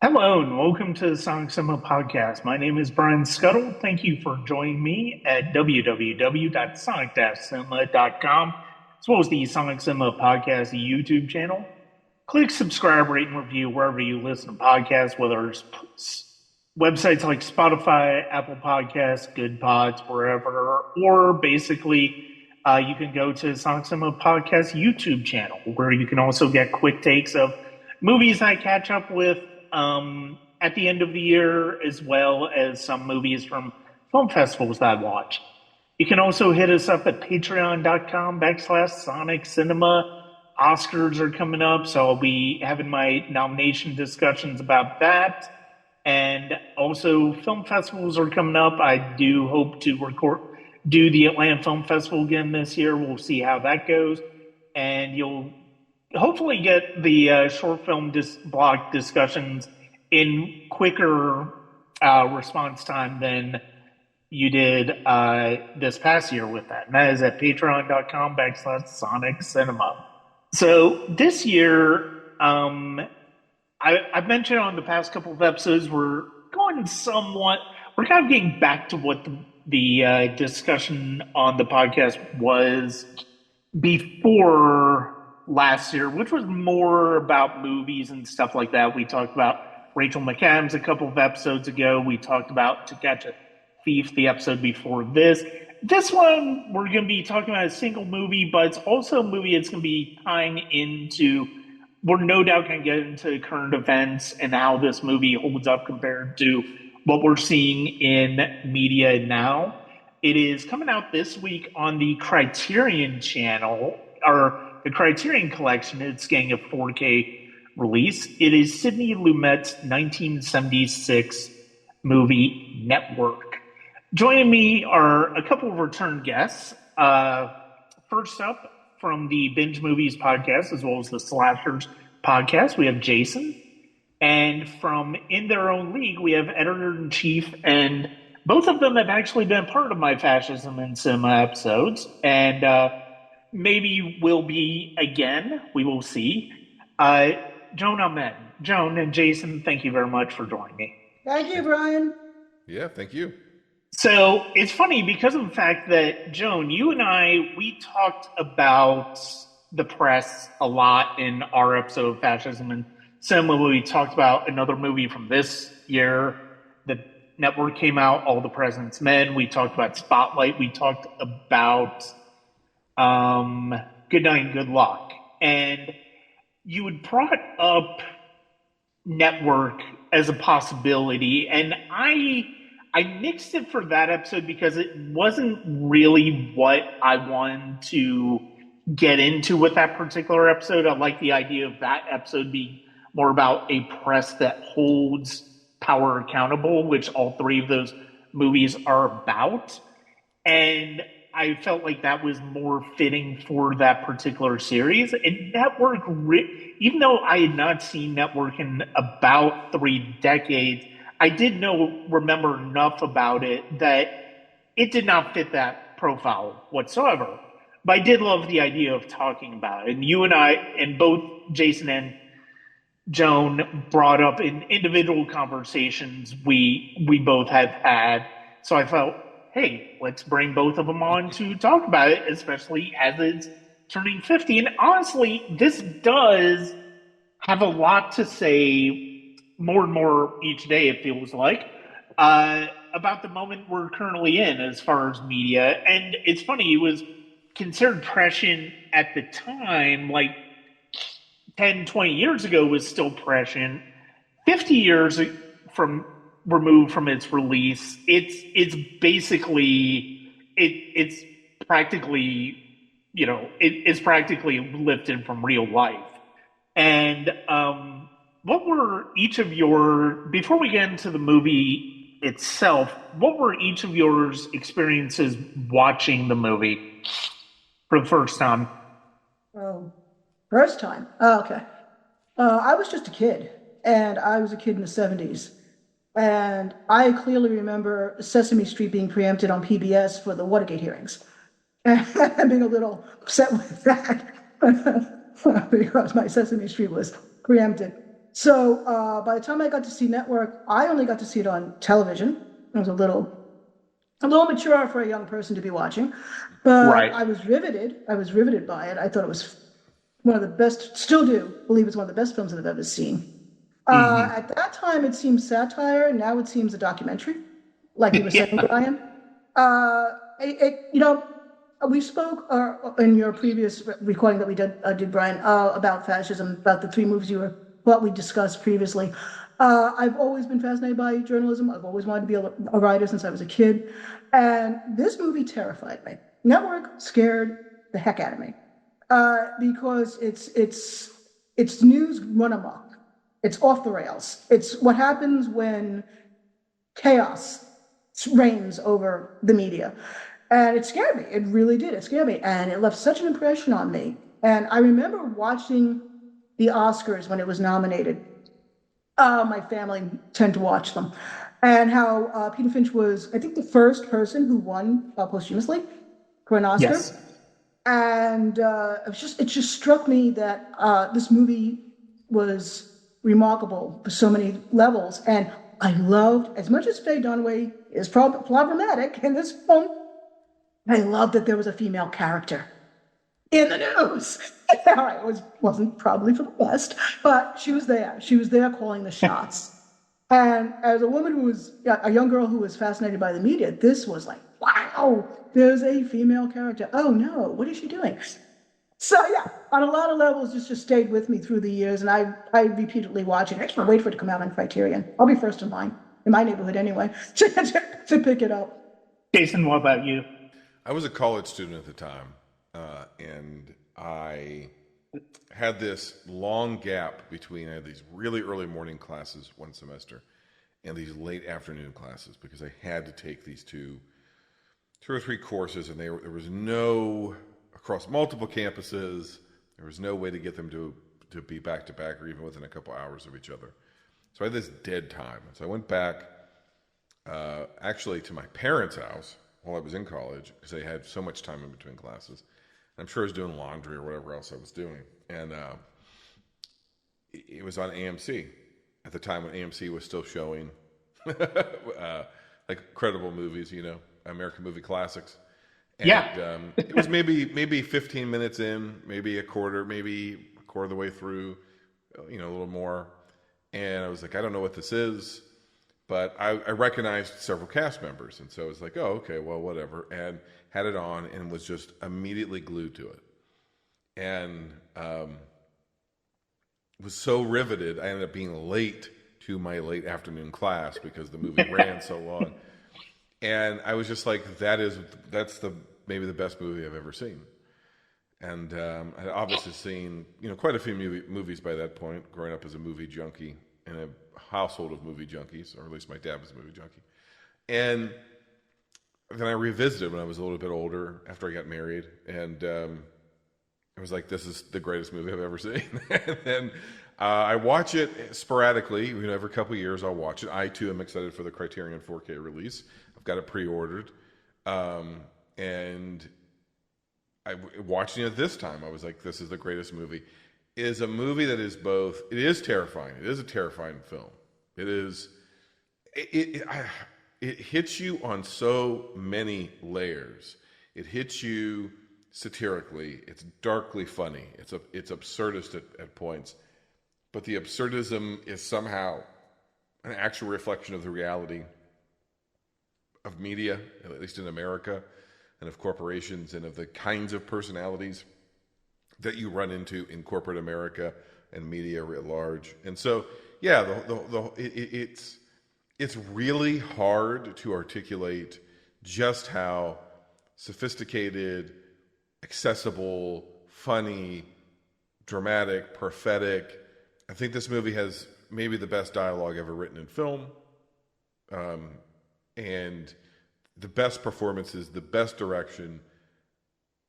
Hello and welcome to the Sonic Cinema Podcast. My name is Brian Scuttle. Thank you for joining me at www.sonic-cinema.com, as well as the Sonic Cinema Podcast YouTube channel. Click subscribe, rate, and review wherever you listen to podcasts, whether it's websites like Spotify, Apple Podcasts, Good Pods, wherever, or basically you can go to Sonic Cinema Podcast YouTube channel, where you can also get quick takes of movies I catch up with at the end of the year, as well as some movies from film festivals that I watch. You can also hit us up at patreon.com/Sonic Cinema. Oscars are coming up, so I'll be having my nomination discussions about that. And also, film festivals are coming up. I do hope to do the Atlanta Film Festival again this year. We'll see how that goes. And you'll hopefully get the short film block discussions in quicker response time than you did this past year with that. And that is at patreon.com/Sonic Cinema. So this year, I've mentioned on the past couple of episodes, we're kind of getting back to what the discussion on the podcast was before last year, which was more about movies and stuff like that. We talked about Rachel McAdams a couple of episodes ago. We talked about To Catch a Thief the episode before this. This one, we're going to be talking about a single movie, but it's also a movie that's going to be tying into, we're no doubt going to get into current events and how this movie holds up compared to what we're seeing in media now. It is coming out this week on the Criterion channel, or the Criterion Collection. It's getting a 4K release. It is Sidney Lumet's 1976 movie Network. Joining me are a couple of return guests. First up, from the Binge Movies podcast, as well as the Slashers podcast, we have Jason. And from In Their Own League, we have editor-in-chief, and both of them have actually been part of my Fascism in Cinema episodes, and maybe will be again. We will see. Joan Amenn. Joan and Jason, thank you very much for joining me. Thank you, Brian. Yeah, thank you. So it's funny because of the fact that, Joan, you and we talked about the press a lot in our episode of Fascism and Cinema. We talked about another movie from this year. The Network came out, All the President's Men. We talked about Spotlight. We talked about Good Night and Good Luck. And you had brought up Network as a possibility, and I nixed it for that episode because it wasn't really what I wanted to get into with that particular episode. I like the idea of that episode being more about a press that holds power accountable, which all three of those movies are about. And I felt like that was more fitting for that particular series. And Network, even though I had not seen Network in about 3 decades, I did remember enough about it that it did not fit that profile whatsoever. But I did love the idea of talking about it. And you and I, and both Jason and Joan, brought up in individual conversations we both have had. So I felt, hey, let's bring both of them on to talk about it, especially as it's turning 50. And honestly, this does have a lot to say, more and more each day, it feels like, about the moment we're currently in as far as media. And it's funny, it was considered prescient at the time, like 10, 20 years ago was still prescient. 50 years removed from its release, it's basically, it's practically, it's practically lifted from real life. And what were each of before we get into the movie itself, what were each of your experiences watching the movie for the first time? First time? Oh, okay. I was just a kid, and I was a kid in the 70s. And I clearly remember Sesame Street being preempted on PBS for the Watergate hearings. And being a little upset with that because my Sesame Street was preempted. So by the time I got to see Network, I only got to see it on television. It was a little mature for a young person to be watching, but Right. I was riveted. I was riveted by it. I thought it was one of the best, still do believe it's one of the best films that I've ever seen. Hmm. At that time, it seemed satire. Now it seems a documentary, like you were saying, Brian. You know, we spoke in your previous recording that we did Brian, about fascism, about the three movies you were, what we discussed previously. I've always been fascinated by journalism. I've always wanted to be a writer since I was a kid. And this movie terrified me. Network scared the heck out of me because it's news run amok. It's off the rails. It's what happens when chaos reigns over the media. And it scared me. It really did. It scared me. And it left such an impression on me. And I remember watching the Oscars when it was nominated. My family tend to watch them. And how Peter Finch was, I think, the first person who won posthumously for an Oscar. Yes. And it just struck me that this movie was remarkable for so many levels. And I loved, as much as Faye Dunaway is problematic in this film, I loved that there was a female character in the news. All right, wasn't probably for the best, but she was there. She was there calling the shots. And as a woman who was a young girl who was fascinated by the media, this was like, wow, there's a female character. Oh no, what is she doing? So yeah, on a lot of levels, just stayed with me through the years, and I repeatedly watch it. I can't wait for it to come out on Criterion. I'll be first in line in my neighborhood anyway to pick it up. Jason, what about you? I was a college student at the time, and I had this long gap between I had these really early morning classes one semester and these late afternoon classes because I had to take these two or three courses, and there was no across multiple campuses. There was no way to get them to be back to back or even within a couple hours of each other. So I had this dead time, so I went back actually to my parents' house while I was in college because I had so much time in between classes. I'm sure I was doing laundry or whatever else I was doing. And it was on AMC at the time when AMC was still showing like credible movies, American movie classics. And Yeah. it was maybe 15 minutes in, maybe a quarter of the way through, a little more. And I was like, I don't know what this is. But I recognized several cast members. And so I was like, oh, okay, well, whatever. And had it on and was just immediately glued to it. And was so riveted, I ended up being late to my late afternoon class because the movie ran so long. And I was just like, that's maybe the best movie I've ever seen. And I'd obviously seen, quite a few movies by that point, growing up as a movie junkie in a household of movie junkies, or at least my dad was a movie junkie. And then I revisited when I was a little bit older after I got married, and I was like, this is the greatest movie I've ever seen. And then I watch it sporadically. Every couple of years I'll watch it. I, too, am excited for the Criterion 4K release. I've got it pre-ordered. And watching it this time, I was like, this is the greatest movie. It is a movie that is both, it is terrifying. It is a terrifying film. It hits you on so many layers. It hits you satirically. It's darkly funny. It's absurdist at points. But the absurdism is somehow an actual reflection of the reality of media, at least in America, and of corporations, and of the kinds of personalities that you run into in corporate America and media at large. And so, yeah, it's really hard to articulate just how sophisticated, accessible, funny, dramatic, prophetic. I think this movie has maybe the best dialogue ever written in film, and the best performances, the best direction,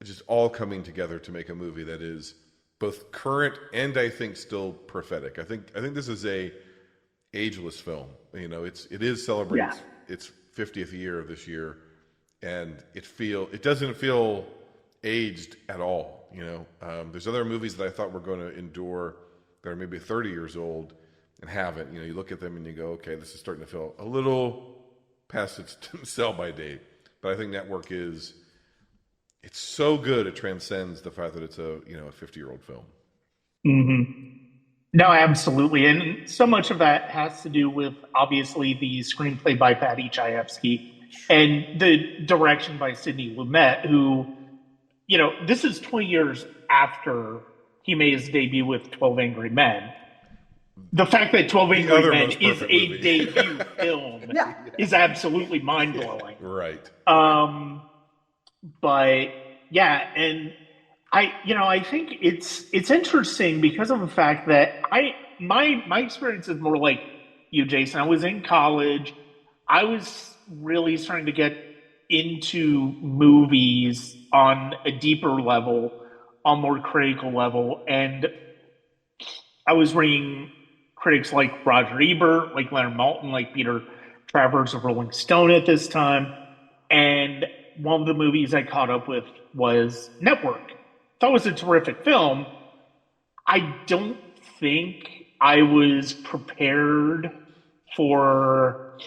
just all coming together to make a movie that is both current and I think still prophetic. I think this is a ageless film. It is celebrating its 50th year this year, and it doesn't feel aged at all. There's other movies that I thought were going to endure that are maybe 30 years old, and haven't, you look at them and you go, okay, this is starting to feel a little past its sell-by date. But I think Network it's so good it transcends the fact that it's a 50-year-old film. Mm-hmm. No, absolutely. And so much of that has to do with, obviously, the screenplay by Patty Chayefsky and the direction by Sidney Lumet, who, this is 20 years after he made his debut with 12 Angry Men. The fact that 12 Angry Men is a debut film is absolutely mind-blowing. Right. But yeah, and I think it's interesting because of the fact that my experience is more like you, Jason. I was in college. I was really starting to get into movies on a deeper level, on more critical level, and I was reading critics like Roger Ebert, like Leonard Maltin, like Peter Travers of Rolling Stone at this time, and one of the movies I caught up with was Network. Thought it was a terrific film. I don't think I was prepared for.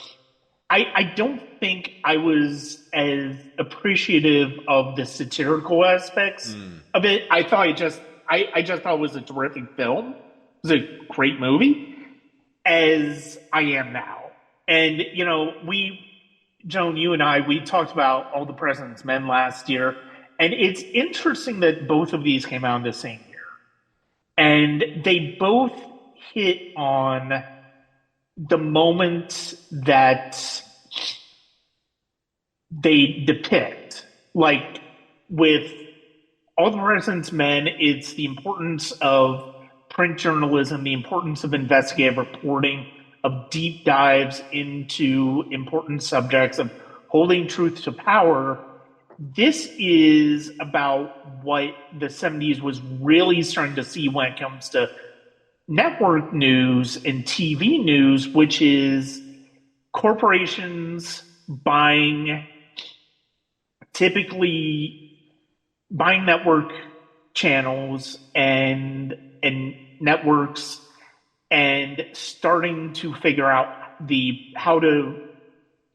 I don't think I was as appreciative of the satirical aspects of it. I thought I just thought it was a terrific film. It was a great movie, as I am now. And Joan, you and I, we talked about All the President's Men last year. And it's interesting that both of these came out in the same year. And they both hit on the moments that they depict. Like with All the President's Men, it's the importance of print journalism, the importance of investigative reporting, of deep dives into important subjects, of holding truth to power. This is about what the 70s was really starting to see when it comes to network news and TV news, which is corporations typically buying network channels and networks and starting to figure out how to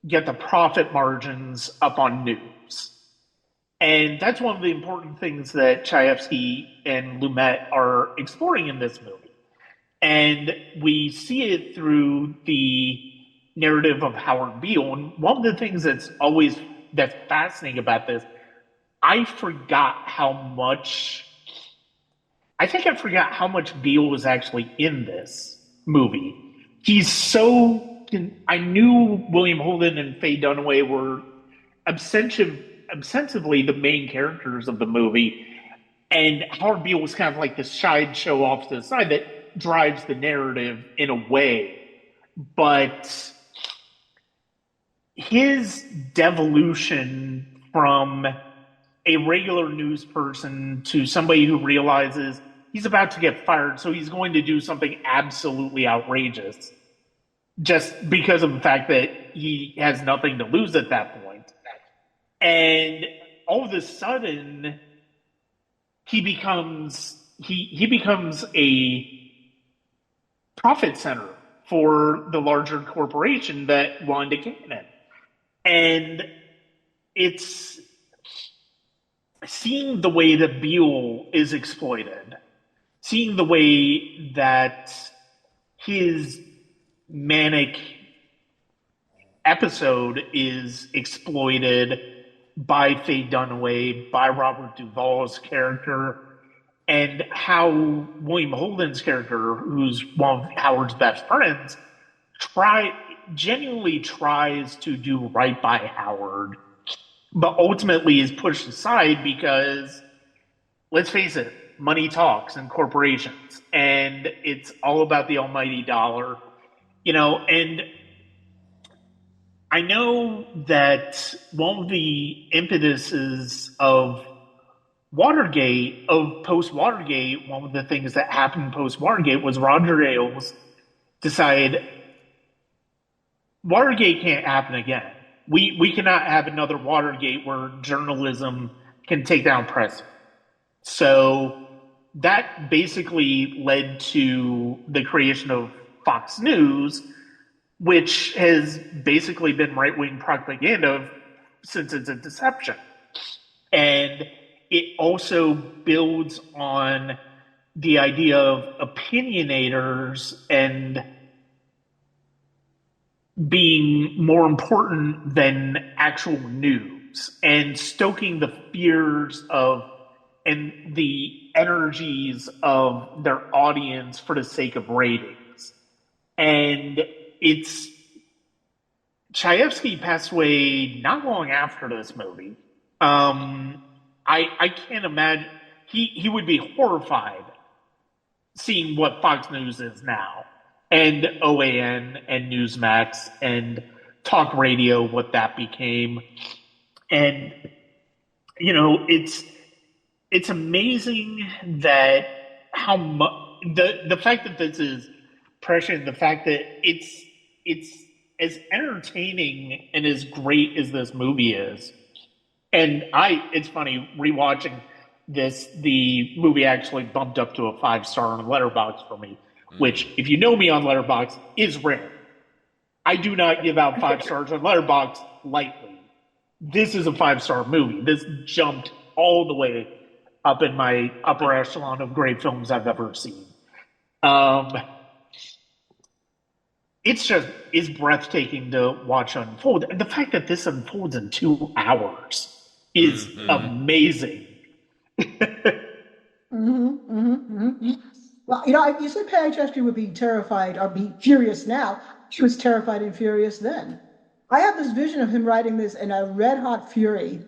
get the profit margins up on news. And that's one of the important things that Chayefsky and Lumet are exploring in this movie. And we see it through the narrative of Howard Beale. And one of the things that's fascinating about this, I forgot how much Beale was actually in this movie. I knew William Holden and Faye Dunaway were ostensibly the main characters of the movie, and Howard Beale was kind of like this sideshow off to the side that drives the narrative in a way. But his devolution from a regular news person to somebody who realizes he's about to get fired, so he's going to do something absolutely outrageous just because of the fact that he has nothing to lose at that point. And all of a sudden, he becomes a profit center for the larger corporation that wanted to gain it. And it's seeing the way that Beale is exploited, seeing the way that his manic episode is exploited by Faye Dunaway, by Robert Duvall's character, and how William Holden's character, who's one of Howard's best friends, genuinely tries to do right by Howard, but ultimately is pushed aside because, let's face it, money talks in corporations, and it's all about the almighty dollar, and I know that one of the impetuses of post-Watergate, one of the things that happened post-Watergate was Roger Ailes decided Watergate can't happen again. We cannot have another Watergate where journalism can take down press. So that basically led to the creation of Fox News, which has basically been right-wing propaganda since its inception. And it also builds on the idea of opinionators and being more important than actual news and stoking the fears of and the energies of their audience for the sake of ratings. And it's Chayefsky passed away not long after this movie. I can't imagine he would be horrified seeing what Fox News is now, and OAN and Newsmax and talk radio, what that became. And it's amazing that how much the fact that this is prescient, the fact that it's as entertaining and as great as this movie is. And it's funny rewatching this. The movie actually bumped up to a 5-star on Letterboxd for me, which, if you know me on Letterboxd, is rare. I do not give out 5 stars on Letterboxd lightly. This is a 5-star movie. This jumped all the way up in my upper echelon of great films I've ever seen. It's breathtaking to watch unfold. And the fact that this unfolds in 2 hours is amazing. Well, you said Patty Chesky would be terrified or be furious now. She was terrified and furious then. I have this vision of him writing this in a red hot fury,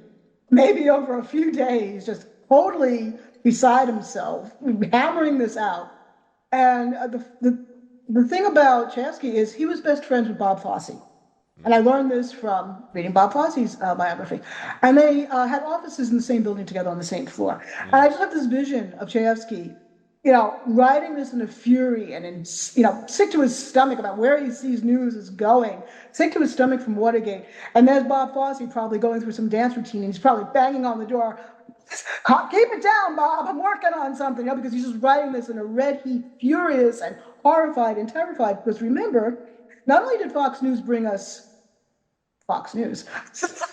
maybe over a few days, just totally beside himself, hammering this out. And the thing about Chesky is he was best friends with Bob Fosse. And I learned this from reading Bob Fosse's biography. And they had offices in the same building together on the same floor. And I just have this vision of Chayefsky, writing this in a fury and sick to his stomach about where he sees news is going, sick to his stomach from Watergate. And there's Bob Fosse probably going through some dance routine. And he's probably banging on the door. Keep it down, Bob. I'm working on something. Because he's just writing this in a red heat, furious and horrified and terrified. Because remember, not only did Fox News bring us Fox News,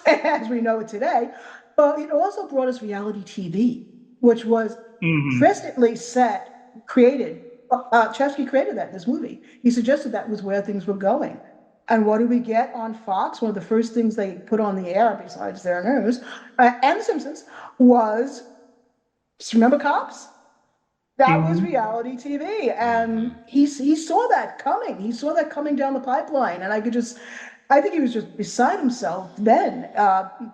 as we know it today, but it also brought us reality TV, which was presently created. Chesky created that in this movie. He suggested that was where things were going. And what do we get on Fox? One of the first things they put on the air, besides their news, and The Simpsons, was, just remember Cops? That was reality TV. And he saw that coming. He saw that coming down the pipeline. And I think he was just beside himself then.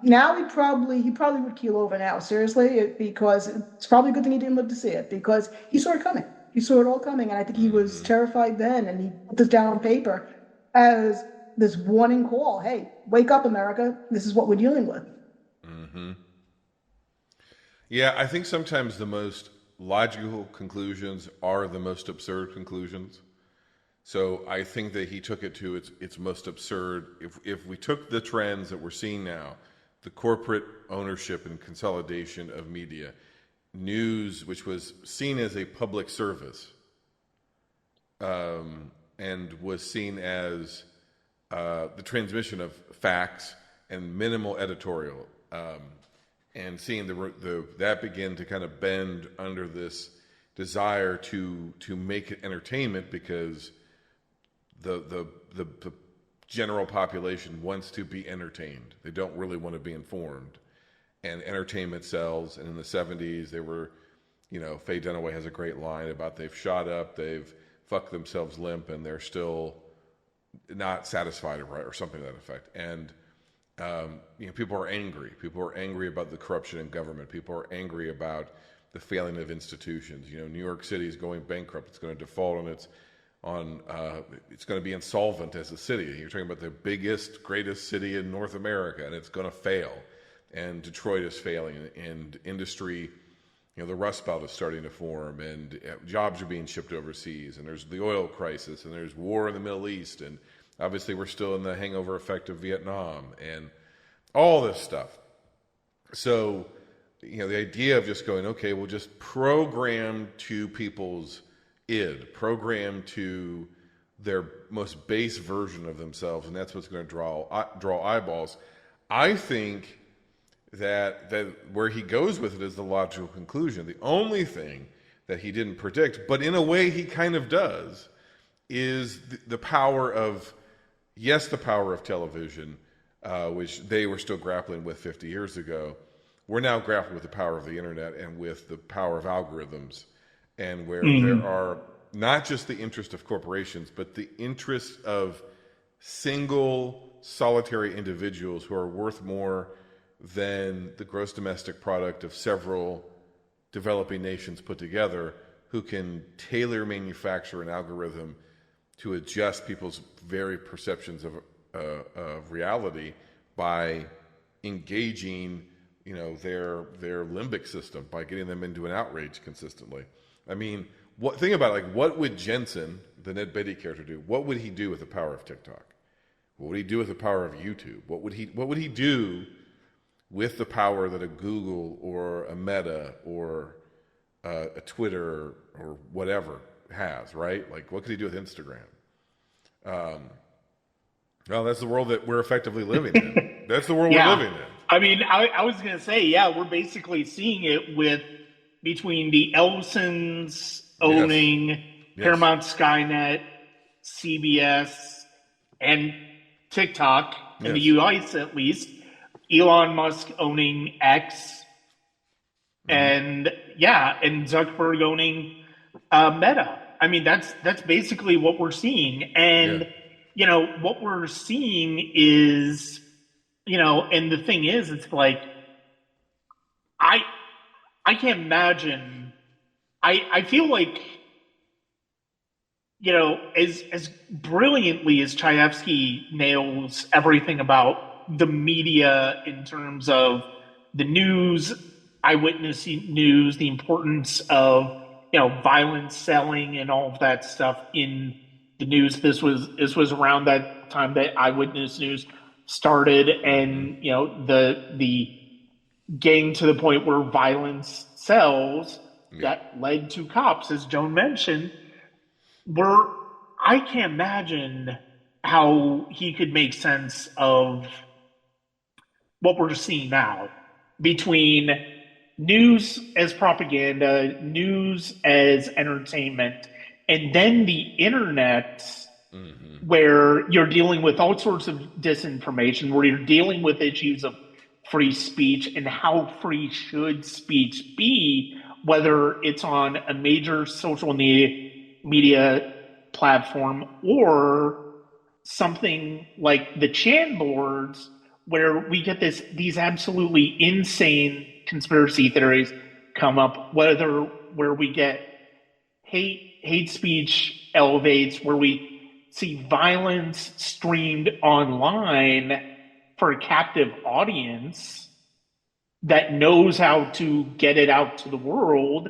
Now he probably would keel over now, seriously, because it's probably a good thing he didn't live to see it, because he saw it coming. He saw it all coming, and I think he was terrified then, and he put this down on paper as this warning call. Hey, wake up, America. This is what we're dealing with. Yeah, I think sometimes the most logical conclusions are the most absurd conclusions. So I think that he took it to its most absurd. If we took the trends that we're seeing now, the corporate ownership and consolidation of media, news, which was seen as a public service, and was seen as the transmission of facts and minimal editorial, and seeing that begin to kind of bend under this desire to make it entertainment, because the general population wants to be entertained. They don't really want to be informed. And entertainment sells. And in the 70s, they were, Faye Dunaway has a great line about they've shot up, they've fucked themselves limp, and they're still not satisfied, or something to that effect. And people are angry. People are angry about the corruption in government. People are angry about the failing of institutions. New York City is going bankrupt. It's going to default on it's going to be insolvent as a city. You're talking about the biggest, greatest city in North America, and it's going to fail. And Detroit is failing, and industry, the Rust Belt is starting to form, and jobs are being shipped overseas, and there's the oil crisis, and there's war in the Middle East, and obviously we're still in the hangover effect of Vietnam, and all this stuff. So, the idea of just going, okay, we'll just program to people's id, program to their most base version of themselves, and that's what's going to draw eyeballs. I think that where he goes with it is the logical conclusion. The only thing that he didn't predict, but in a way he kind of does, is the power of, yes, the power of television, which they were still grappling with 50 years ago. We're now grappling with the power of the internet and with the power of algorithms, and where there are not just the interest of corporations, but the interest of single, solitary individuals who are worth more than the gross domestic product of several developing nations put together, who can tailor manufacture an algorithm to adjust people's very perceptions of reality by engaging, their limbic system, by getting them into an outrage consistently. I mean, think about it, like, what would Jensen, the Ned Beatty character, do? What would he do with the power of TikTok? What would he do with the power of YouTube? What would he do with the power that a Google or a Meta or a Twitter or whatever has, right? Like, what could he do with Instagram? Well, that's the world that we're effectively living in. That's the world we're living in. I mean, I was going to say, we're basically seeing it between the Ellisons owning Paramount, Skynet, CBS, and TikTok, in the US at least, Elon Musk owning X, and Zuckerberg owning Meta. I mean, that's basically what we're seeing. And, what we're seeing is, and the thing is, it's like, I can't imagine, I feel like, as brilliantly as Chayefsky nails everything about the media in terms of the news, eyewitness news, the importance of, violence selling and all of that stuff in the news. This was around that time that eyewitness news started, and, the getting to the point where violence sells that led to cops, as Joan mentioned. I can't imagine how he could make sense of what we're seeing now between news as propaganda, news as entertainment, and then the internet, where you're dealing with all sorts of disinformation, where you're dealing with issues of free speech and how free should speech be, whether it's on a major social media platform or something like the Chan boards, where we get these absolutely insane conspiracy theories come up, where we get hate speech elevates, where we see violence streamed online for a captive audience that knows how to get it out to the world.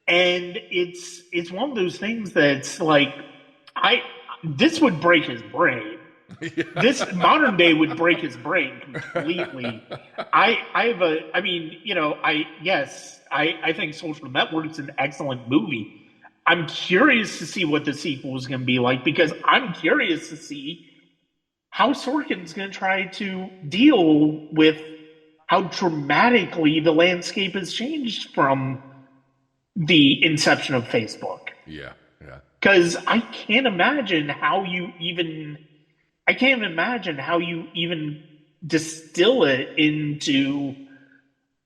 And it's one of those things that's like, this would break his brain. This modern day would break his brain completely. I think Social Network's an excellent movie. I'm curious to see what the sequel is going to be like, because I'm curious to see how Sorkin's going to try to deal with how dramatically the landscape has changed from the inception of Facebook. Yeah. Because I can't imagine how you even distill it into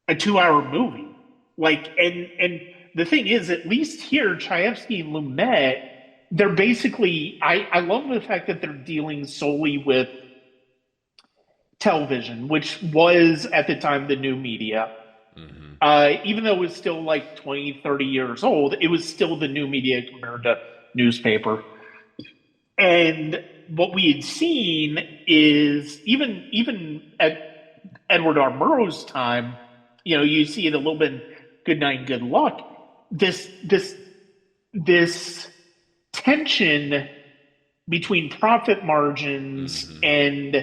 a 2-hour movie. Like, and the thing is, at least here, Chayefsky and Lumet, they're basically, I love the fact that they're dealing solely with television, which was at the time the new media. Even though it was still like 20, 30 years old, it was still the new media compared to newspaper. And what we had seen is, even at Edward R. Murrow's time, you see it a little bit in Good Night and Good Luck, this tension between profit margins and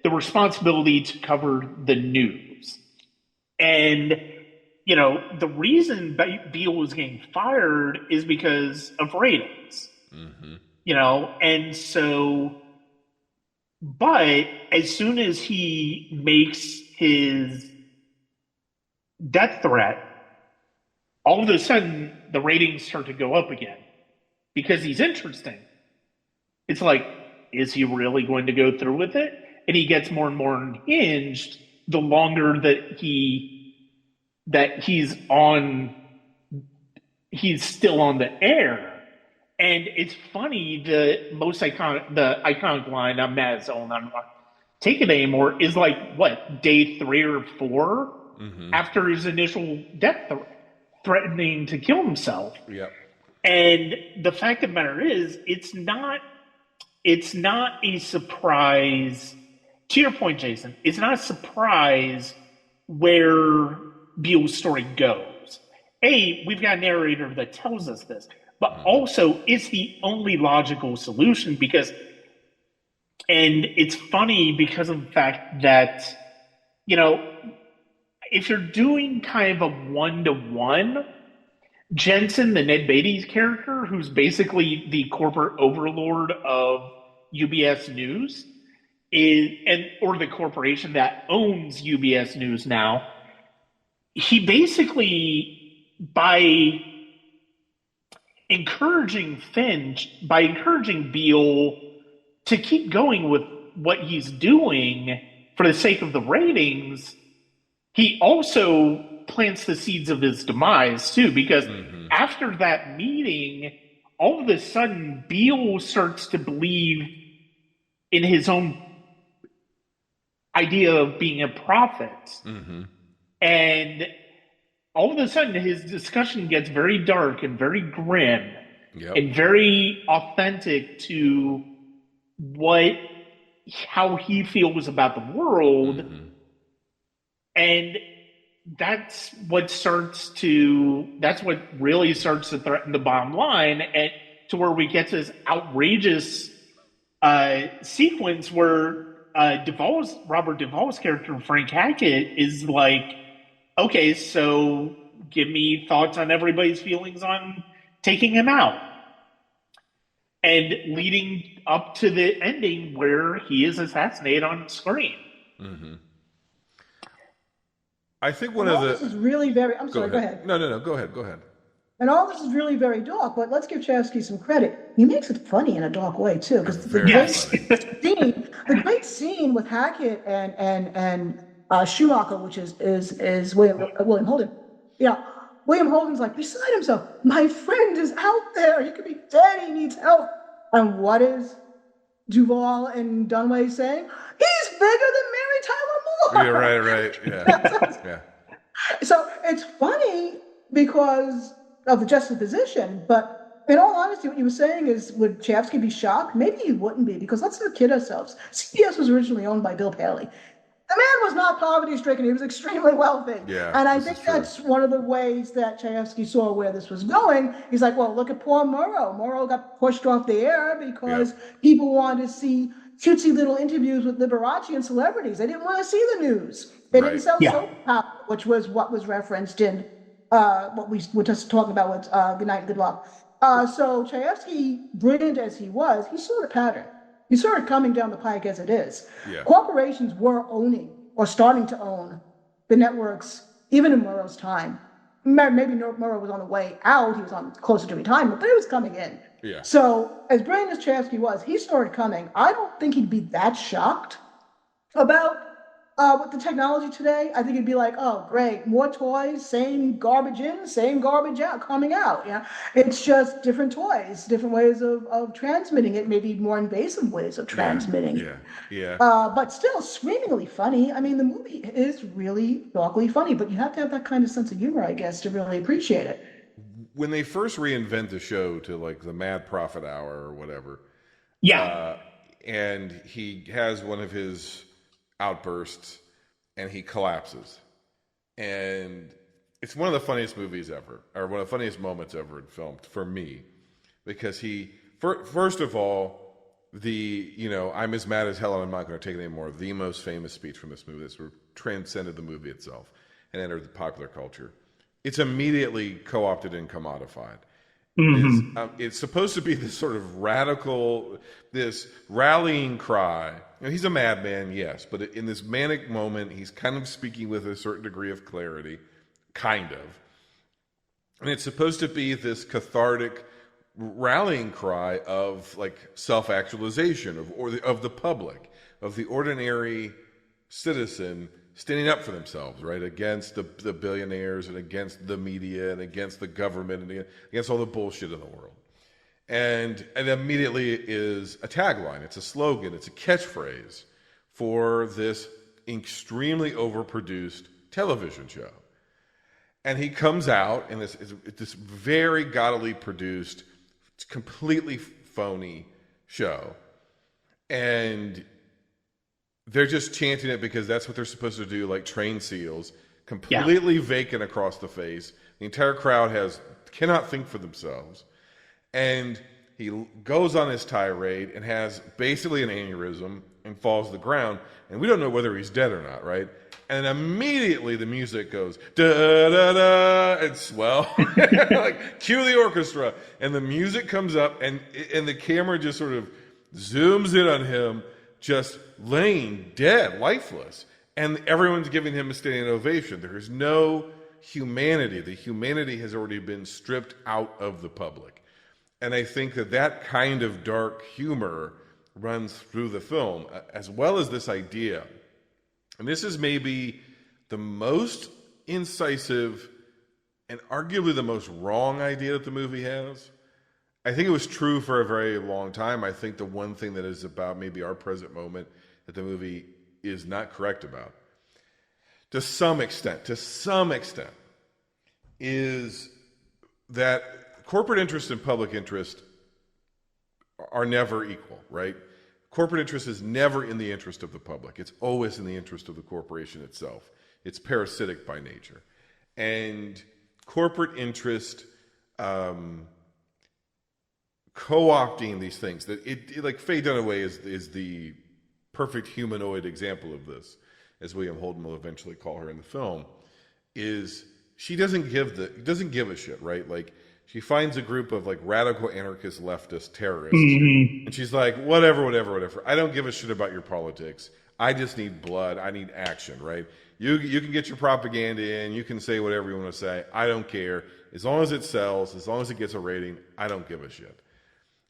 the responsibility to cover the news. And, the reason Beale was getting fired is because of ratings. and so, but as soon as he makes his death threat, all of a sudden the ratings start to go up again because he's interesting. It's like, is he really going to go through with it? And he gets more and more unhinged the longer that he's still on the air. And it's funny, the iconic line, I'm mad as hell, I'm not take it anymore, is like what, day 3 or 4 after his initial death threatening to kill himself. Yep. And the fact of the matter is, it's not a surprise. To your point, Jason, it's not a surprise where Beale's story goes. We've got a narrator that tells us this, but also it's the only logical solution and it's funny because of the fact that, if you're doing kind of a 1-to-1, Jensen, the Ned Beatty's character, who's basically the corporate overlord of UBS News, or the corporation that owns UBS News now, he basically, by encouraging Beale to keep going with what he's doing for the sake of the ratings, he also plants the seeds of his demise too, because after that meeting, all of a sudden Beale starts to believe in his own idea of being a prophet. And all of a sudden his discussion gets very dark and very grim and very authentic to how he feels about the world. And that's what really starts to threaten the bottom line, and to where we get this outrageous sequence where Robert Duvall's character, Frank Hackett, is like, okay, so give me thoughts on everybody's feelings on taking him out. And leading up to the ending where he is assassinated on screen. I think one of the... This is really very... I'm sorry, go ahead. No, go ahead. And all this is really very dark, but let's give Chayefsky some credit. He makes it funny in a dark way, too. Because the great scene with Hackett and Schumacher, which is William Holden. Yeah, William Holden's like beside himself. My friend is out there. He could be dead. He needs help. And what is Duvall and Dunway saying? He's bigger than Mary Tyler Moore. Yeah, right. Yeah. So it's funny because of the juxtaposition, but in all honesty, what you were saying is, would Chayefsky be shocked? Maybe he wouldn't be, because let's not kid ourselves. CBS was originally owned by Bill Paley. The man was not poverty-stricken. He was extremely wealthy. Yeah, and I think that's one of the ways that Chayefsky saw where this was going. He's like, well, look at poor Murrow. Murrow got pushed off the air because people wanted to see cutesy little interviews with Liberace and celebrities. They didn't want to see the news. They didn't sell soap opera, which was what was referenced in what we were just talking about with Good Night and Good Luck. So Chayefsky, brilliant as he was, he saw the pattern. He saw it coming down the pike as it is. Yeah. Corporations were owning or starting to own the networks, even in Murrow's time. Maybe Murrow was on the way out. He was on closer to retirement, but it was coming in. Yeah. So as brilliant as Chayefsky was, he saw it coming. I don't think he'd be that shocked about with the technology today. I think he'd be like, oh, great, more toys, same garbage in, same garbage out, coming out. Yeah, it's just different toys, different ways of transmitting it, maybe more invasive ways of transmitting. Yeah. But still screamingly funny. I mean, the movie is really darkly funny, but you have to have that kind of sense of humor, I guess, to really appreciate it. When they first reinvent the show to like the Mad Prophet Hour or whatever, and he has one of his outbursts and he collapses, and it's one of the funniest movies ever, or one of the funniest moments ever filmed for me, because first of all, I'm as mad as hell and I'm not going to take it anymore, the most famous speech from this movie that sort of transcended the movie itself and entered the popular culture. It's immediately co-opted and commodified. is Hmm. it's supposed to be this sort of radical, this rallying cry. And he's a madman, yes, but in this manic moment, he's kind of speaking with a certain degree of clarity, kind of. And it's supposed to be this cathartic rallying cry of like self-actualization of the public, of the ordinary citizen standing up for themselves, right, against the billionaires and against the media and against the government and against all the bullshit in the world. And immediately is a tagline, it's a slogan, it's a catchphrase for this extremely overproduced television show. And he comes out in this very gaudily produced, completely phony show. And they're just chanting it because that's what they're supposed to do, like trained seals, completely vacant across the face. The entire crowd cannot think for themselves. And he goes on his tirade and has basically an aneurysm and falls to the ground. And we don't know whether he's dead or not, right? And immediately the music goes, da da da, and swell, like cue the orchestra. And the music comes up and the camera just sort of zooms in on him, just laying dead, lifeless. And everyone's giving him a standing ovation. There is no humanity. The humanity has already been stripped out of the public. And I think that kind of dark humor runs through the film, as well as this idea. And this is maybe the most incisive and arguably the most wrong idea that the movie has. I think it was true for a very long time. I think the one thing that is about maybe our present moment that the movie is not correct about, to some extent, is that corporate interest and public interest are never equal, right? Corporate interest is never in the interest of the public. It's always in the interest of the corporation itself. It's parasitic by nature. And corporate interest co-opting these things, that it like Faye Dunaway is the perfect humanoid example of this, as William Holden will eventually call her in the film, is she doesn't give a shit, right? Like, she finds a group of like radical anarchist leftist terrorists, and she's like, whatever. I don't give a shit about your politics. I just need blood. I need action, right? You can get your propaganda in. You can say whatever you want to say. I don't care. As long as it sells, as long as it gets a rating, I don't give a shit.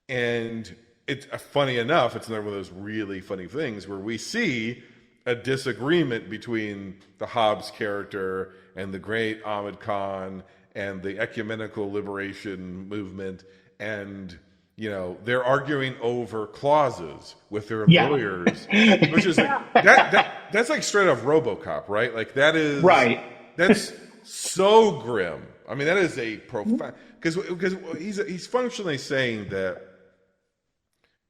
And it's funny enough, it's another one of those really funny things where we see a disagreement between the Hobbes character and the great Ahmed Khan and the ecumenical liberation movement, and they're arguing over clauses with their lawyers, which is like that's like straight off RoboCop, right? Like that is right. That's so grim. I mean, that is a profound, because he's functionally saying that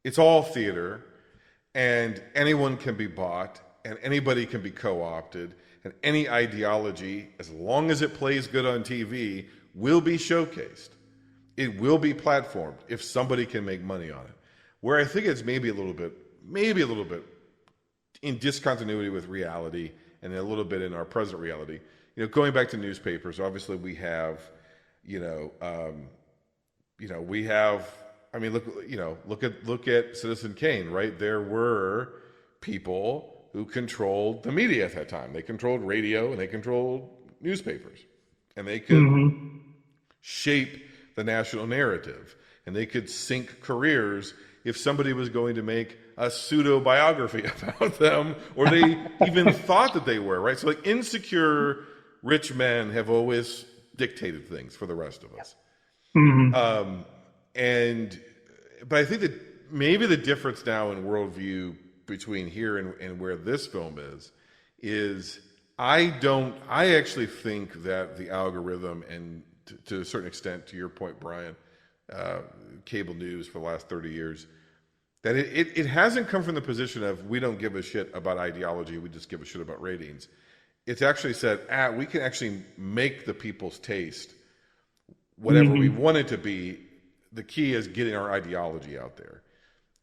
it's all theater, and anyone can be bought, and anybody can be co-opted. And any ideology, as long as it plays good on TV, will be showcased. It will be platformed if somebody can make money on it. Where I think it's maybe a little bit in discontinuity with reality and a little bit in our present reality. Going back to newspapers, obviously we have, I mean, look at Citizen Kane, right? There were people who controlled the media at that time. They controlled radio and they controlled newspapers. And they could shape the national narrative. And they could sink careers if somebody was going to make a pseudo-biography about them, or they even thought that they were, right? So like insecure rich men have always dictated things for the rest of us. But I think that maybe the difference now in worldview between here and where this film is I actually think that the algorithm, and to a certain extent, to your point, Brian, cable news for the last 30 years, that it hasn't come from the position of we don't give a shit about ideology, we just give a shit about ratings. It's actually said, we can actually make the people's taste whatever we want it to be. The key is getting our ideology out there.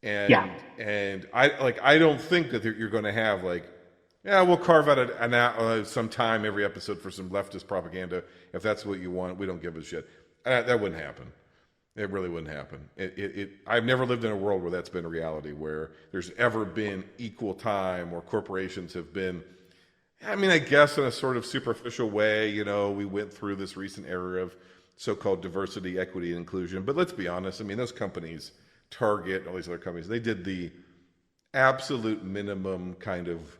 And I don't think that you're going to have we'll carve out some time every episode for some leftist propaganda. If that's what you want, we don't give a shit. That wouldn't happen. It really wouldn't happen. I've never lived in a world where that's been a reality, where there's ever been equal time, or corporations have been. I mean, I guess in a sort of superficial way, we went through this recent era of so-called diversity, equity, and inclusion. But let's be honest. I mean, those companies, Target, all these other companies, they did the absolute minimum kind of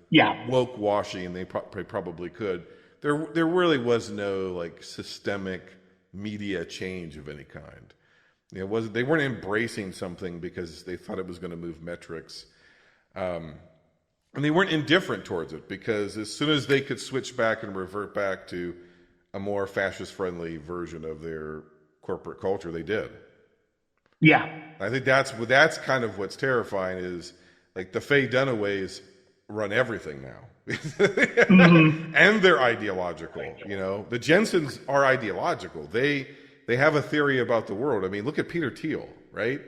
woke washing they probably could. There really was no like systemic media change of any kind. They weren't embracing something because they thought it was going to move metrics. And they weren't indifferent towards it, because as soon as they could switch back and revert back to a more fascist-friendly version of their corporate culture, they did. Yeah. I think that's kind of what's terrifying, is like the Faye Dunaways run everything now. Mm-hmm. And they're ideological. The Jensens are ideological. They have a theory about the world. I mean, look at Peter Thiel, right?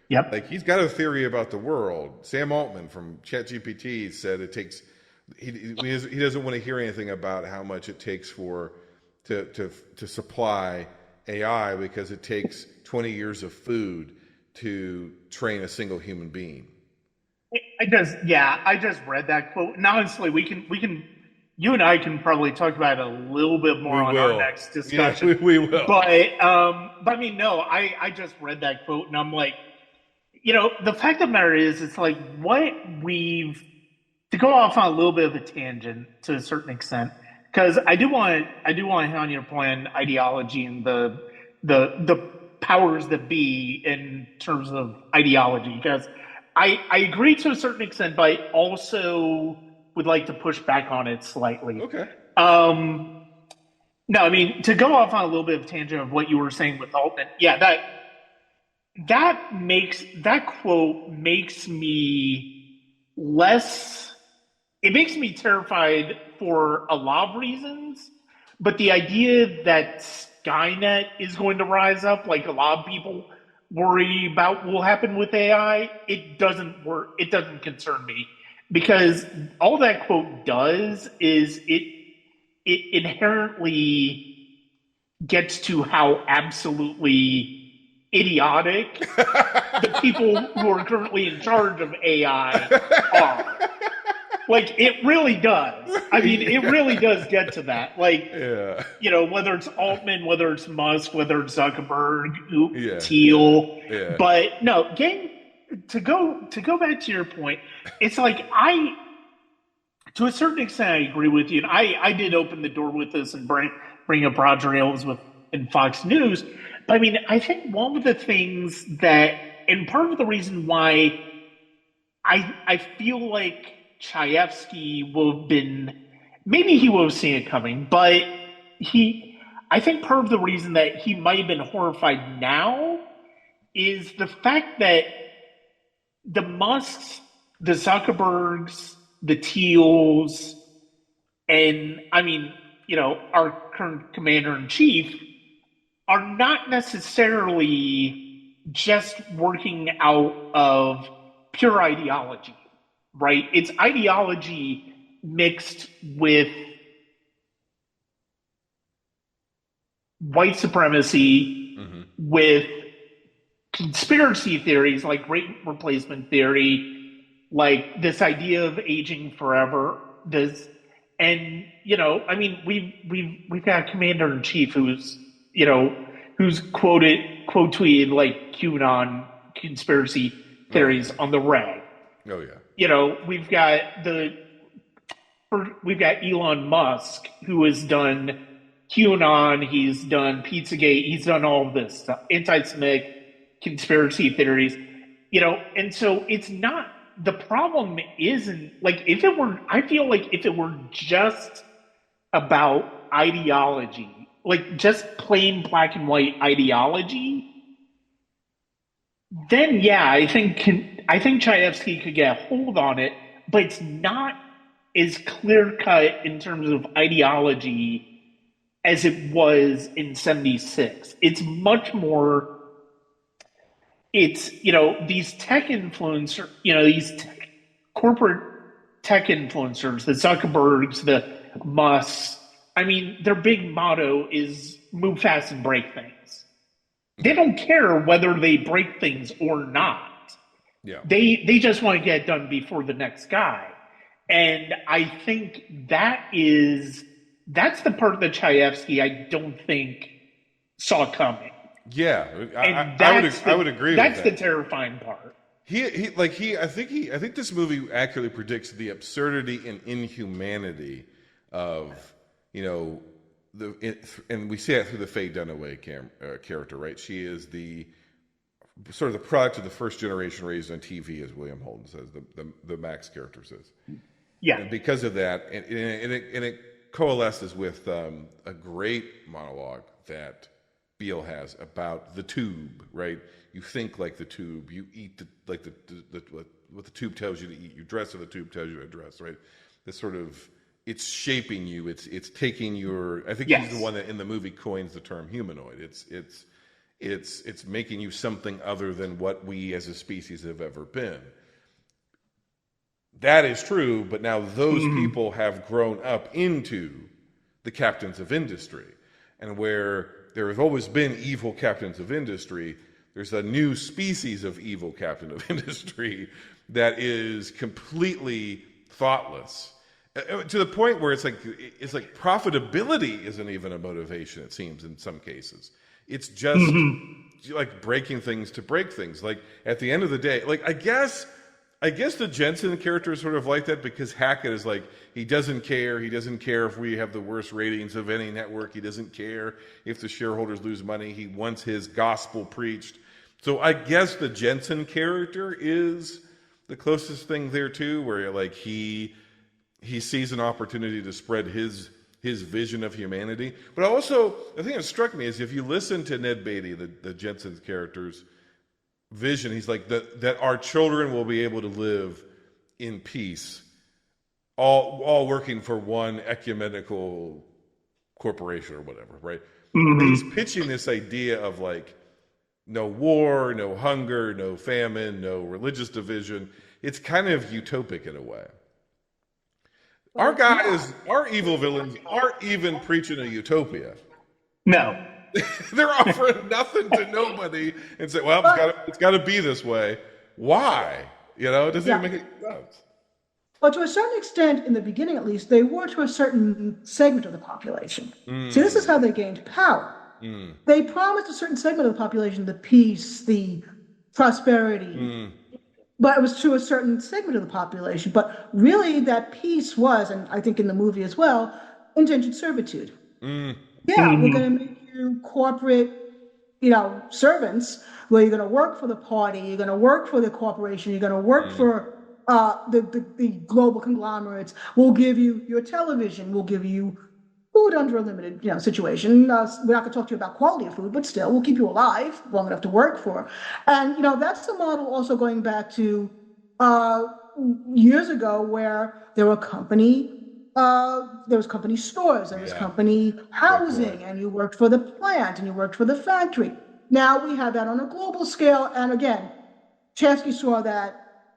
Yep. Like, he's got a theory about the world. Sam Altman from ChatGPT said it takes. He doesn't want to hear anything about how much it takes to supply AI, because it takes 20 years of food to train a single human being. I just read that quote, and honestly, we can. You and I can probably talk about it a little bit more on our next discussion. Yeah, we will. But I mean, no, I just read that quote, and I'm like, the fact of the matter is, it's like to go off on a little bit of a tangent to a certain extent, because I do want to hit on your plan ideology and the powers that be in terms of ideology, because I agree to a certain extent, but I also would like to push back on it slightly. Okay. No, I mean, to go off on a little bit of a tangent of what you were saying with Altman, that quote makes me less. It makes me terrified for a lot of reasons, but the idea that Skynet is going to rise up, like a lot of people worry about will happen with AI, it doesn't work. It doesn't concern me, because all that quote does is it inherently gets to how absolutely idiotic the people who are currently in charge of AI are. Like, it really does. I mean, it really does get to that. Like, whether it's Altman, whether it's Musk, whether it's Zuckerberg, Thiel. Yeah. But no, to go back to your point, it's like to a certain extent, I agree with you. And I did open the door with this and bring up Roger Ailes in Fox News. But I mean, I think one of the things and part of the reason why I feel like Chayefsky will have been, maybe he will have seen it coming, but I think part of the reason that he might have been horrified now is the fact that the Musks, the Zuckerbergs, the Thiels, and I mean, our current commander-in-chief are not necessarily just working out of pure ideology, right? It's ideology mixed with white supremacy, with conspiracy theories like great replacement theory, like this idea of aging forever. I mean, we've got a commander-in-chief who's quote tweeted like QAnon conspiracy theories on the reg. Oh yeah. We've got Elon Musk, who has done QAnon, he's done Pizzagate, he's done all of this stuff, anti-Semitic conspiracy theories, and so it's not, the problem isn't, like, I feel like if it were just about ideology, like just plain black and white ideology, then yeah, I think Chayefsky could get a hold on it, but it's not as clear cut in terms of ideology as it was in '76. It's much more. It's these tech influencers, corporate tech influencers, the Zuckerbergs, the Musks. I mean, their big motto is move fast and break things. They don't care whether they break things or not. Yeah. They just want to get it done before the next guy. And I think that's the part that Chayefsky I don't think saw coming. Yeah, And I would agree with that. That's the terrifying part. I think this movie accurately predicts the absurdity and inhumanity of, you know, and we see that through the Faye Dunaway character, right? She is the sort of the product of the first generation raised on TV, as William Holden says, the Max character says. Yeah. And because of that, and it coalesces with a great monologue that Beale has about the tube, right? You think like the tube, you eat what the tube tells you to eat, you dress what the tube tells you to dress, right? This sort of, it's shaping you, it's taking your, I think he's the one that in the movie coins the term humanoid. It's making you something other than what we as a species have ever been. That is true, but now those people have grown up into the captains of industry. And where there have always been evil captains of industry, there's a new species of evil captain of industry that is completely thoughtless. To the point where it's like profitability isn't even a motivation, it seems, in some cases. It's just like breaking things to break things. Like at the end of the day, like I guess the Jensen character is sort of like that because Hackett is like, he doesn't care. He doesn't care if we have the worst ratings of any network. He doesn't care if the shareholders lose money. He wants his gospel preached. So I guess the Jensen character is the closest thing there too, where like he sees an opportunity to spread his vision of humanity. But also, the thing that struck me is if you listen to Ned Beatty, the Jensen character's vision, he's like that our children will be able to live in peace, all working for one ecumenical corporation or whatever, right? He's pitching this idea of like no war, no hunger, no famine, no religious division. It's kind of utopic in a way. Our guys, our evil villains, aren't even preaching a utopia. No. They're offering nothing to nobody and say, well, it's got to be this way. Why? You know, it doesn't even make any sense. But to a certain extent, in the beginning at least, they were to a certain segment of the population. See, this is how they gained power. They promised a certain segment of the population the peace, the prosperity, but it was to a certain segment of the population. But really, that peace was, and I think in the movie as well, indentured servitude. Yeah, we're going to make you corporate, servants, where you're going to work for the party, you're going to work for the corporation, you're going to work for the global conglomerates. We'll give you your television, we'll give you food under a limited situation. We're not going to talk to you about quality of food, but still, we'll keep you alive long enough to work for. And, that's the model also going back to years ago where there was company stores, there was company housing, and you worked for the plant and you worked for the factory. Now we have that on a global scale. And again, Chesky saw that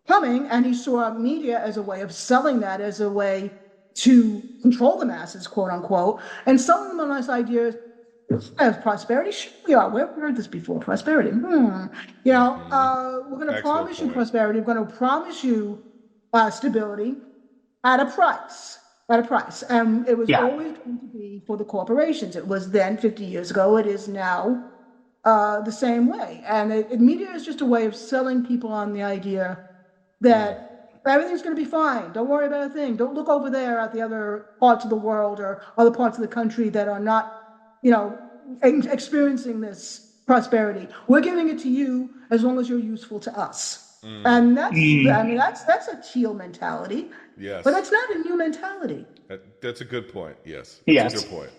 coming, and he saw media as a way of selling that, as a way to control the masses, quote unquote, and selling them on this idea of prosperity. Yeah, we've heard this before. Prosperity. We're going to promise you prosperity. We're going to promise you stability at a price. And it was always going to be for the corporations. It was then 50 years ago. It is now the same way. And media is just a way of selling people on the idea that everything's going to be fine. Don't worry about a thing. Don't look over there at the other parts of the world or other parts of the country that are not, experiencing this prosperity. We're giving it to you as long as you're useful to us. And that's a teal mentality. Yes. But that's not a new mentality. That's a good point. Yes. Yes. That's a good point.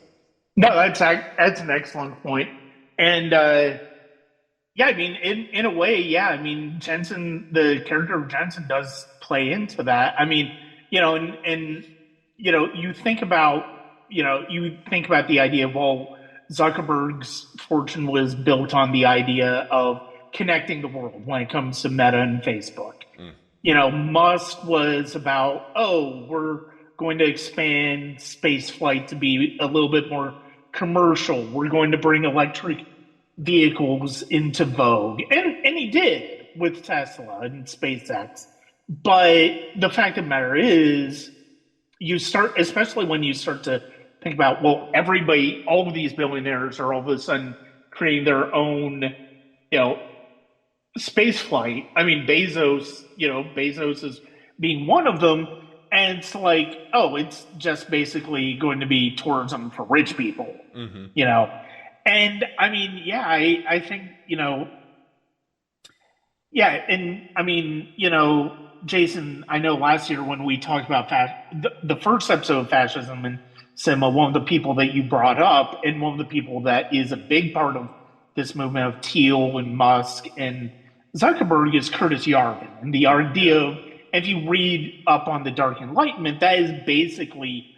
No, that's an excellent point. And in a way, Jensen, the character of Jensen does play into that. You think about the idea of, well, Zuckerberg's fortune was built on the idea of connecting the world when it comes to Meta and Facebook. Musk was about, we're going to expand space flight to be a little bit more commercial. We're going to bring electric vehicles into vogue, and he did with Tesla and SpaceX. But the fact of the matter is, you start, especially when you start to think about, well, everybody, all of these billionaires are all of a sudden creating their own, know, space flight. I mean, Bezos is being one of them. And it's like, oh, it's just basically going to be tourism for rich people, Mm-hmm. you know? And I mean, yeah, I think, yeah. And I mean, Jason, I know last year when we talked about the first episode of Fascism and Cinema, one of the people that you brought up, and one of the people that is a big part of this movement of Thiel and Musk and Zuckerberg is Curtis Yarvin. And the idea of, if you read up on the Dark Enlightenment, that is basically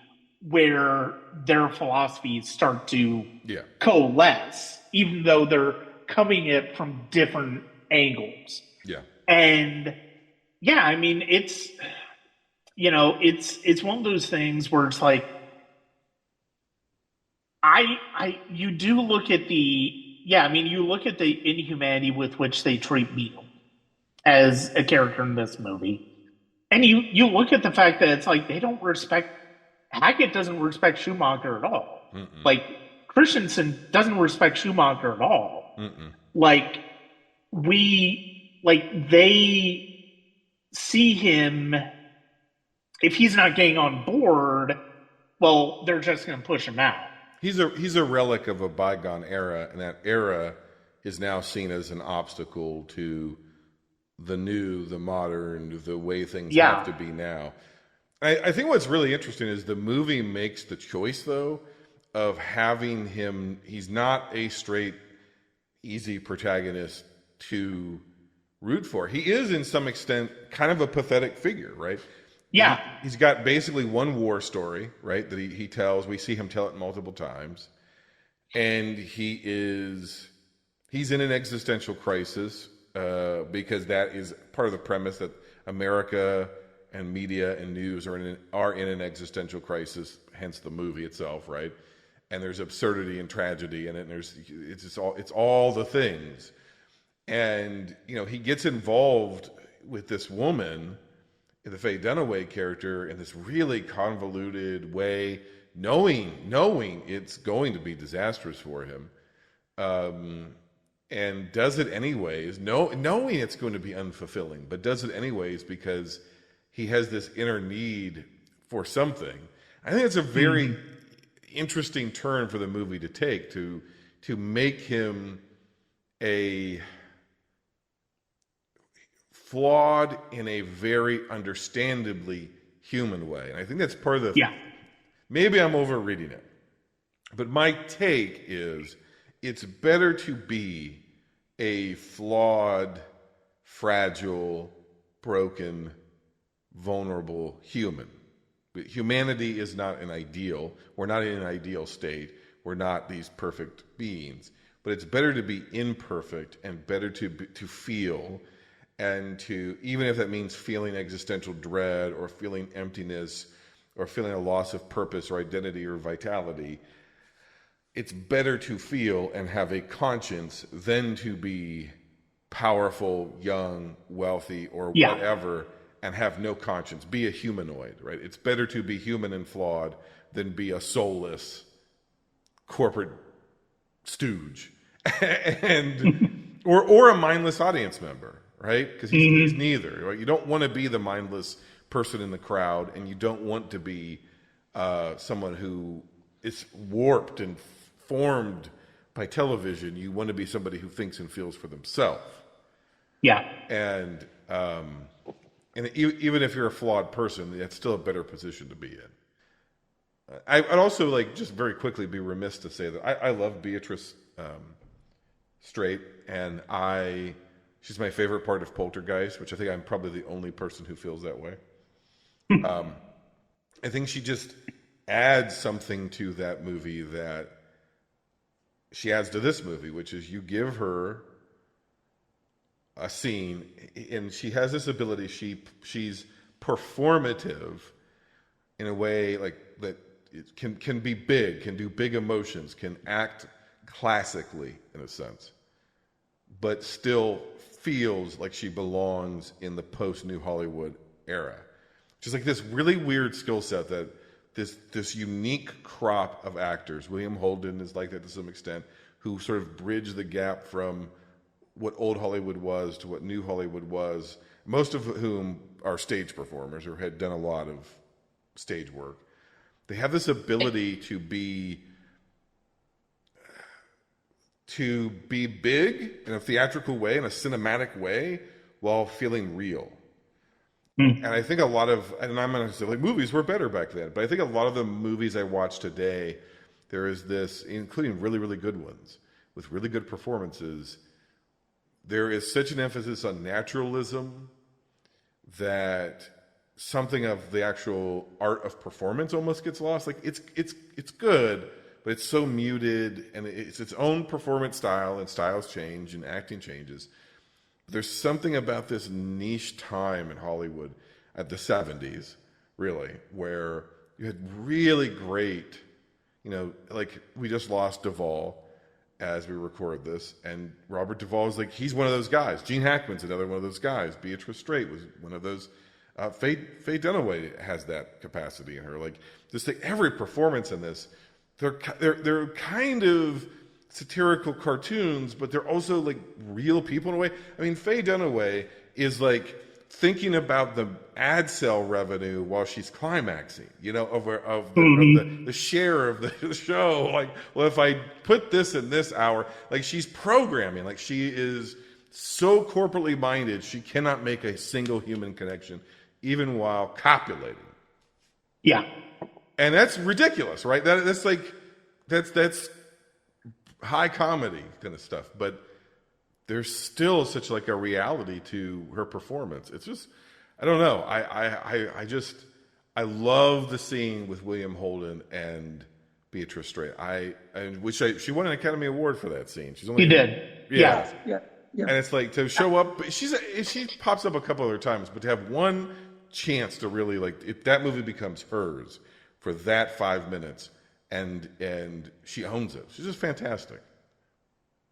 where their philosophies start to Yeah. coalesce, even though they're coming at it from different angles. Yeah. And yeah, I mean, it's one of those things where it's like, you do look at you look at the inhumanity with which they treat Beetle as a character in this movie, and you look at the fact that it's like they don't respect Hackett doesn't respect Schumacher at all. Mm-mm. Like Christensen doesn't respect Schumacher at all. Mm-mm. Like they see him, if he's not getting on board, well, they're just going to push him out. He's a relic of a bygone era, and that era is now seen as an obstacle to the new, the modern, the way things have to be now. I think what's really interesting is the movie makes the choice, though, of having him. He's not a straight, easy protagonist to root for. He is, in some extent, kind of a pathetic figure, right? Yeah. He's got basically one war story, right, that he tells. We see him tell it multiple times. And he's in an existential crisis because that is part of the premise that America and media and news are in an existential crisis, hence the movie itself, right? And there's absurdity and tragedy in it, and it's all the things. And, he gets involved with this woman, the Faye Dunaway character, in this really convoluted way, knowing it's going to be disastrous for him, and does it anyways, knowing it's going to be unfulfilling, but does it anyways because he has this inner need for something. I think it's a very interesting turn for the movie to take, to make him a flawed in a very understandably human way. And I think that's part of the... Yeah. Maybe I'm overreading it. But my take is it's better to be a flawed, fragile, broken, vulnerable human. Humanity is not an ideal. We're not in an ideal state. We're not these perfect beings. But it's better to be imperfect and better to feel, and to, even if that means feeling existential dread or feeling emptiness or feeling a loss of purpose or identity or vitality, it's better to feel and have a conscience than to be powerful, young, wealthy, or whatever, and have no conscience. Be a humanoid, right? It's better to be human and flawed than be a soulless corporate stooge and or a mindless audience member, right? Because he's neither. Right? You don't want to be the mindless person in the crowd, and you don't want to be someone who is warped and formed by television. You want to be somebody who thinks and feels for themselves. Yeah. And even if you're a flawed person, that's still a better position to be in. I'd also just very quickly be remiss to say that I love Beatrice Straight, and she's my favorite part of Poltergeist, which I think I'm probably the only person who feels that way. I think she just adds something to that movie that she adds to this movie, which is you give her a scene, and she has this ability. She's performative in a way that it can be big, can do big emotions, can act classically in a sense, but still feels like she belongs in the post-New Hollywood era. Just like this really weird skill set that this unique crop of actors, William Holden is like that to some extent, who sort of bridge the gap from what old Hollywood was to what new Hollywood was, most of whom are stage performers or had done a lot of stage work. They have this ability to be big in a theatrical way, in a cinematic way, while feeling real. And I think a lot of, and I'm going to say, like, movies were better back then, but I think a lot of the movies I watch today, there is this, including really, really good ones, with really good performances, there is such an emphasis on naturalism that something of the actual art of performance almost gets lost. Like, it's good, but it's so muted, and it's its own performance style, and styles change, and acting changes. There's something about this niche time in Hollywood at the 70s, really, where you had really great, like we just lost Duvall as we record this, and Robert Duvall is like, he's one of those guys. Gene Hackman's another one of those guys. Beatrice Straight was one of those. Faye Dunaway has that capacity in her. Like, just like every performance in this, they're kind of satirical cartoons, but they're also like real people in a way. I mean, Faye Dunaway is like thinking about the ad sale revenue while she's climaxing, of the share of the show. Like, well, if I put this in this hour, like she's programming, like she is so corporately minded, she cannot make a single human connection, even while copulating. Yeah. And that's ridiculous, right? That's high comedy kind of stuff, but there's still such like a reality to her performance. It's just, I don't know. I love the scene with William Holden and Beatrice Straight. She won an Academy Award for that scene. She did. Yeah. And it's like to show up, she pops up a couple other times, but to have one chance to really like, if that movie becomes hers for that 5 minutes, and she owns it. She's just fantastic.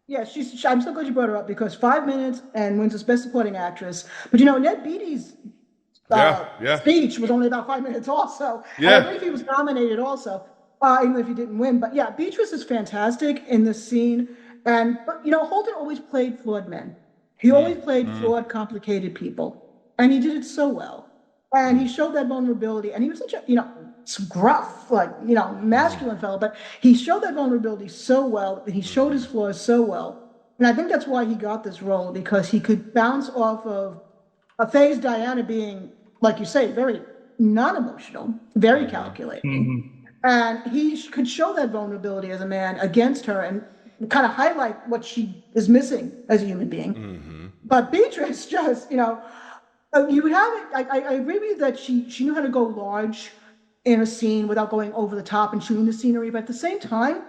Yeah, I'm so glad you brought her up, because 5 minutes and wins as Best Supporting Actress. But Ned Beatty's speech was only about 5 minutes also. Yeah. I believe he was nominated also, even if he didn't win. But yeah, Beatrice is fantastic in this scene. But Holden always played flawed men. He always played flawed, complicated people. And he did it so well. And he showed that vulnerability. And he was such a, gruff, masculine fellow, but he showed that vulnerability so well, and he showed his flaws so well. And I think that's why he got this role, because he could bounce off of a phase Diana being, like you say, very non-emotional, very calculating. And he could show that vulnerability as a man against her and kind of highlight what she is missing as a human being. But Beatrice just, you would have it, I agree with you that she knew how to go large in a scene without going over the top and shooting the scenery. But at the same time,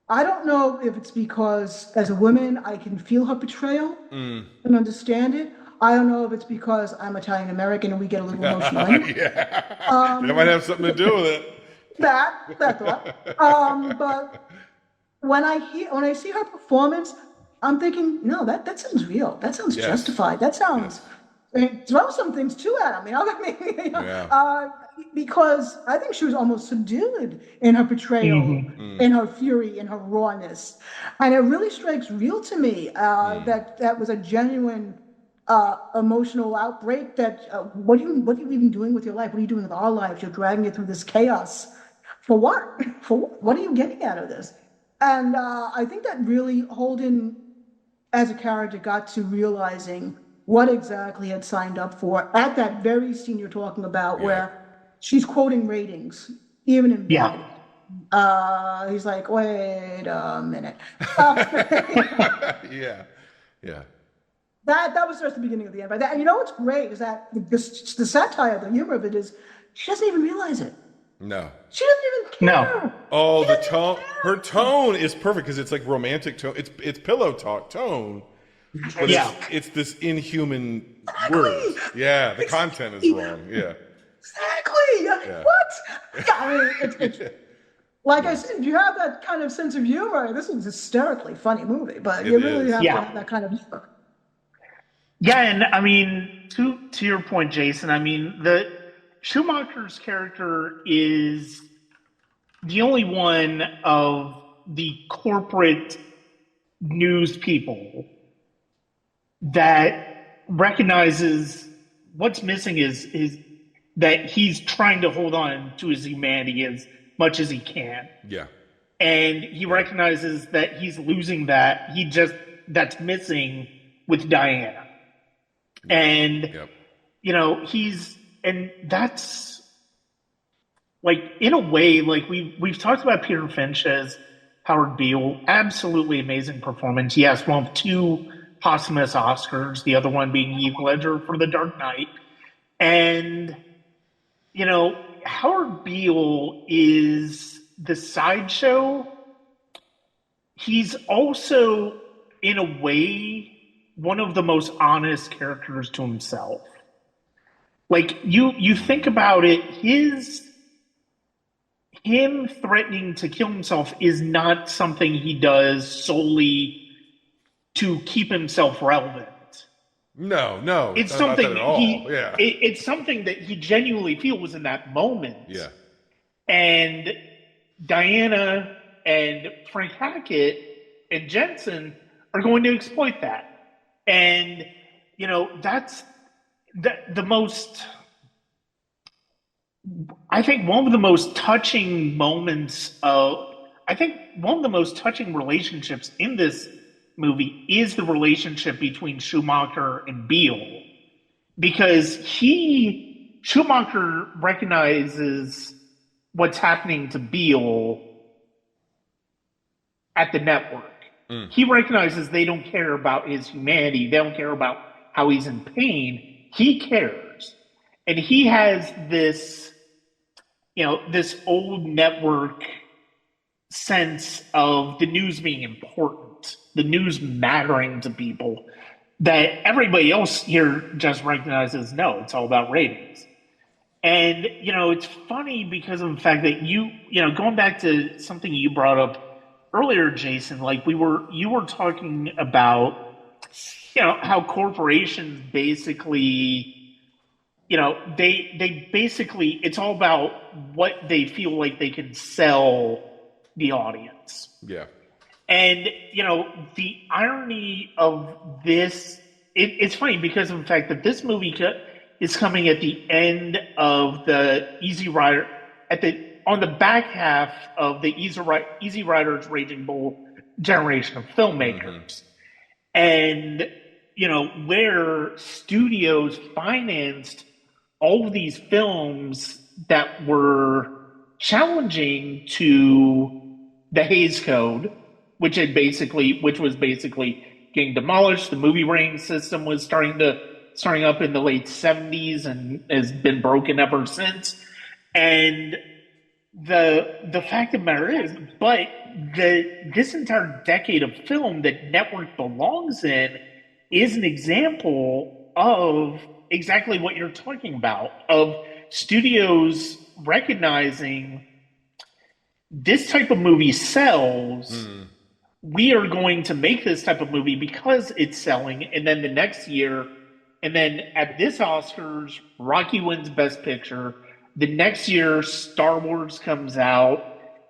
I don't know if it's because as a woman, I can feel her betrayal and understand it. I don't know if it's because I'm Italian American and we get a little emotional. That might have something to do with it. That thought. But when I see her performance, I'm thinking, no, that sounds real. That sounds justified. That sounds. Throw some things too at him, because I think she was almost subdued in her betrayal, in her fury, in her rawness, and it really strikes real to me that was a genuine emotional outbreak. That what are you even doing with your life? What are you doing with our lives? You're dragging it through this chaos for what? What are you getting out of this? And I think that really Holden, as a character, got to realizing what exactly he had signed up for at that very scene you're talking about, where she's quoting ratings, even in bed. He's like, wait a minute. That was just the beginning of the end. But and what's great is that the satire, the humor of it is, she doesn't even realize it. No. She doesn't even care. No. Oh, the tone. Her tone is perfect because it's like romantic tone. It's pillow talk tone. But it's this inhuman word. Yeah, the content is wrong. Yeah. Exactly. What? I mean, Like I Yes, said, if you have that kind of sense of humor, this is a hysterically funny movie, but it you really is. have to Yeah. have that kind of humor. Yeah, and I mean, to your point, Jason, I mean, the Schumacher's character is the only one of the corporate news people that recognizes what's missing is that he's trying to hold on to his humanity as much as he can. Yeah, And he yeah, recognizes that he's losing that. That's missing with Diana. yep, And, yep. and that's like, in a way, like we've talked about Peter Finch as Howard Beale, absolutely amazing performance. Yes, one of two posthumous Oscars, the other one being Heath Ledger for The Dark Knight. And, Howard Beale is the sideshow. He's also, in a way, one of the most honest characters to himself. Like you think about it, him threatening to kill himself is not something he does solely to keep himself relevant. No, no, it's It's not about that something at all. Yeah, it's something that he genuinely feels in that moment. yeah, And Diana and Frank Hackett and Jensen are going to exploit that. And that's the most, I think one of the most touching moments of, I think one of the most touching relationships in this movie is the relationship between Schumacher and Beale, because Schumacher recognizes what's happening to Beale at the network. He recognizes they don't care about his humanity. They don't care about how he's in pain. He cares. And he has this old network sense of the news being important, the news mattering to people, that everybody else here just recognizes no, it's all about ratings. And, it's funny because of the fact that going back to something you brought up earlier, Jason, like you were talking about, how corporations basically, they basically, it's all about what they feel like they can sell the audience. yeah. And, the irony of this, it's funny because of the fact that this movie is coming at the end of the Easy Rider, on the back half of the Easy Rider's Raging Bull generation of filmmakers. And, where studios financed all of these films that were challenging to the Hays Code, which was basically getting demolished. The movie rating system was starting up in the late '70s and has been broken ever since. And the fact of the matter is, but this entire decade of film that network belongs in is an example of exactly what you're talking about, of studios recognizing this type of movie sells. We are going to make this type of movie because it's selling. And then the next year, and then at this Oscars, Rocky wins Best Picture. The next year, Star Wars comes out,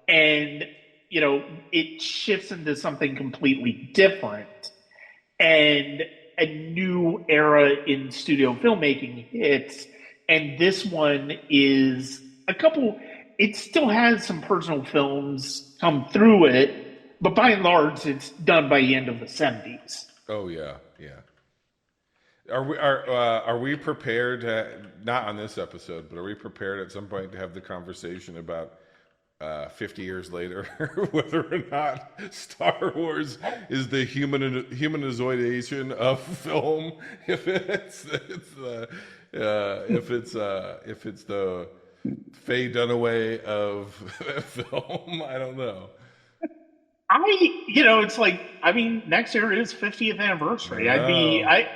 and it shifts into something completely different, and a new era in studio filmmaking hits. And this one is a couple. It still has some personal films come through it, but by and large, it's done by the end of the '70s. Oh yeah, yeah. Are we prepared to, not on this episode, but are we prepared at some point to have the conversation about 50 years later whether or not Star Wars is the humanization of film? If it's the Faye Dunaway of film, I don't know. It's like, I mean, next year is 50th anniversary. The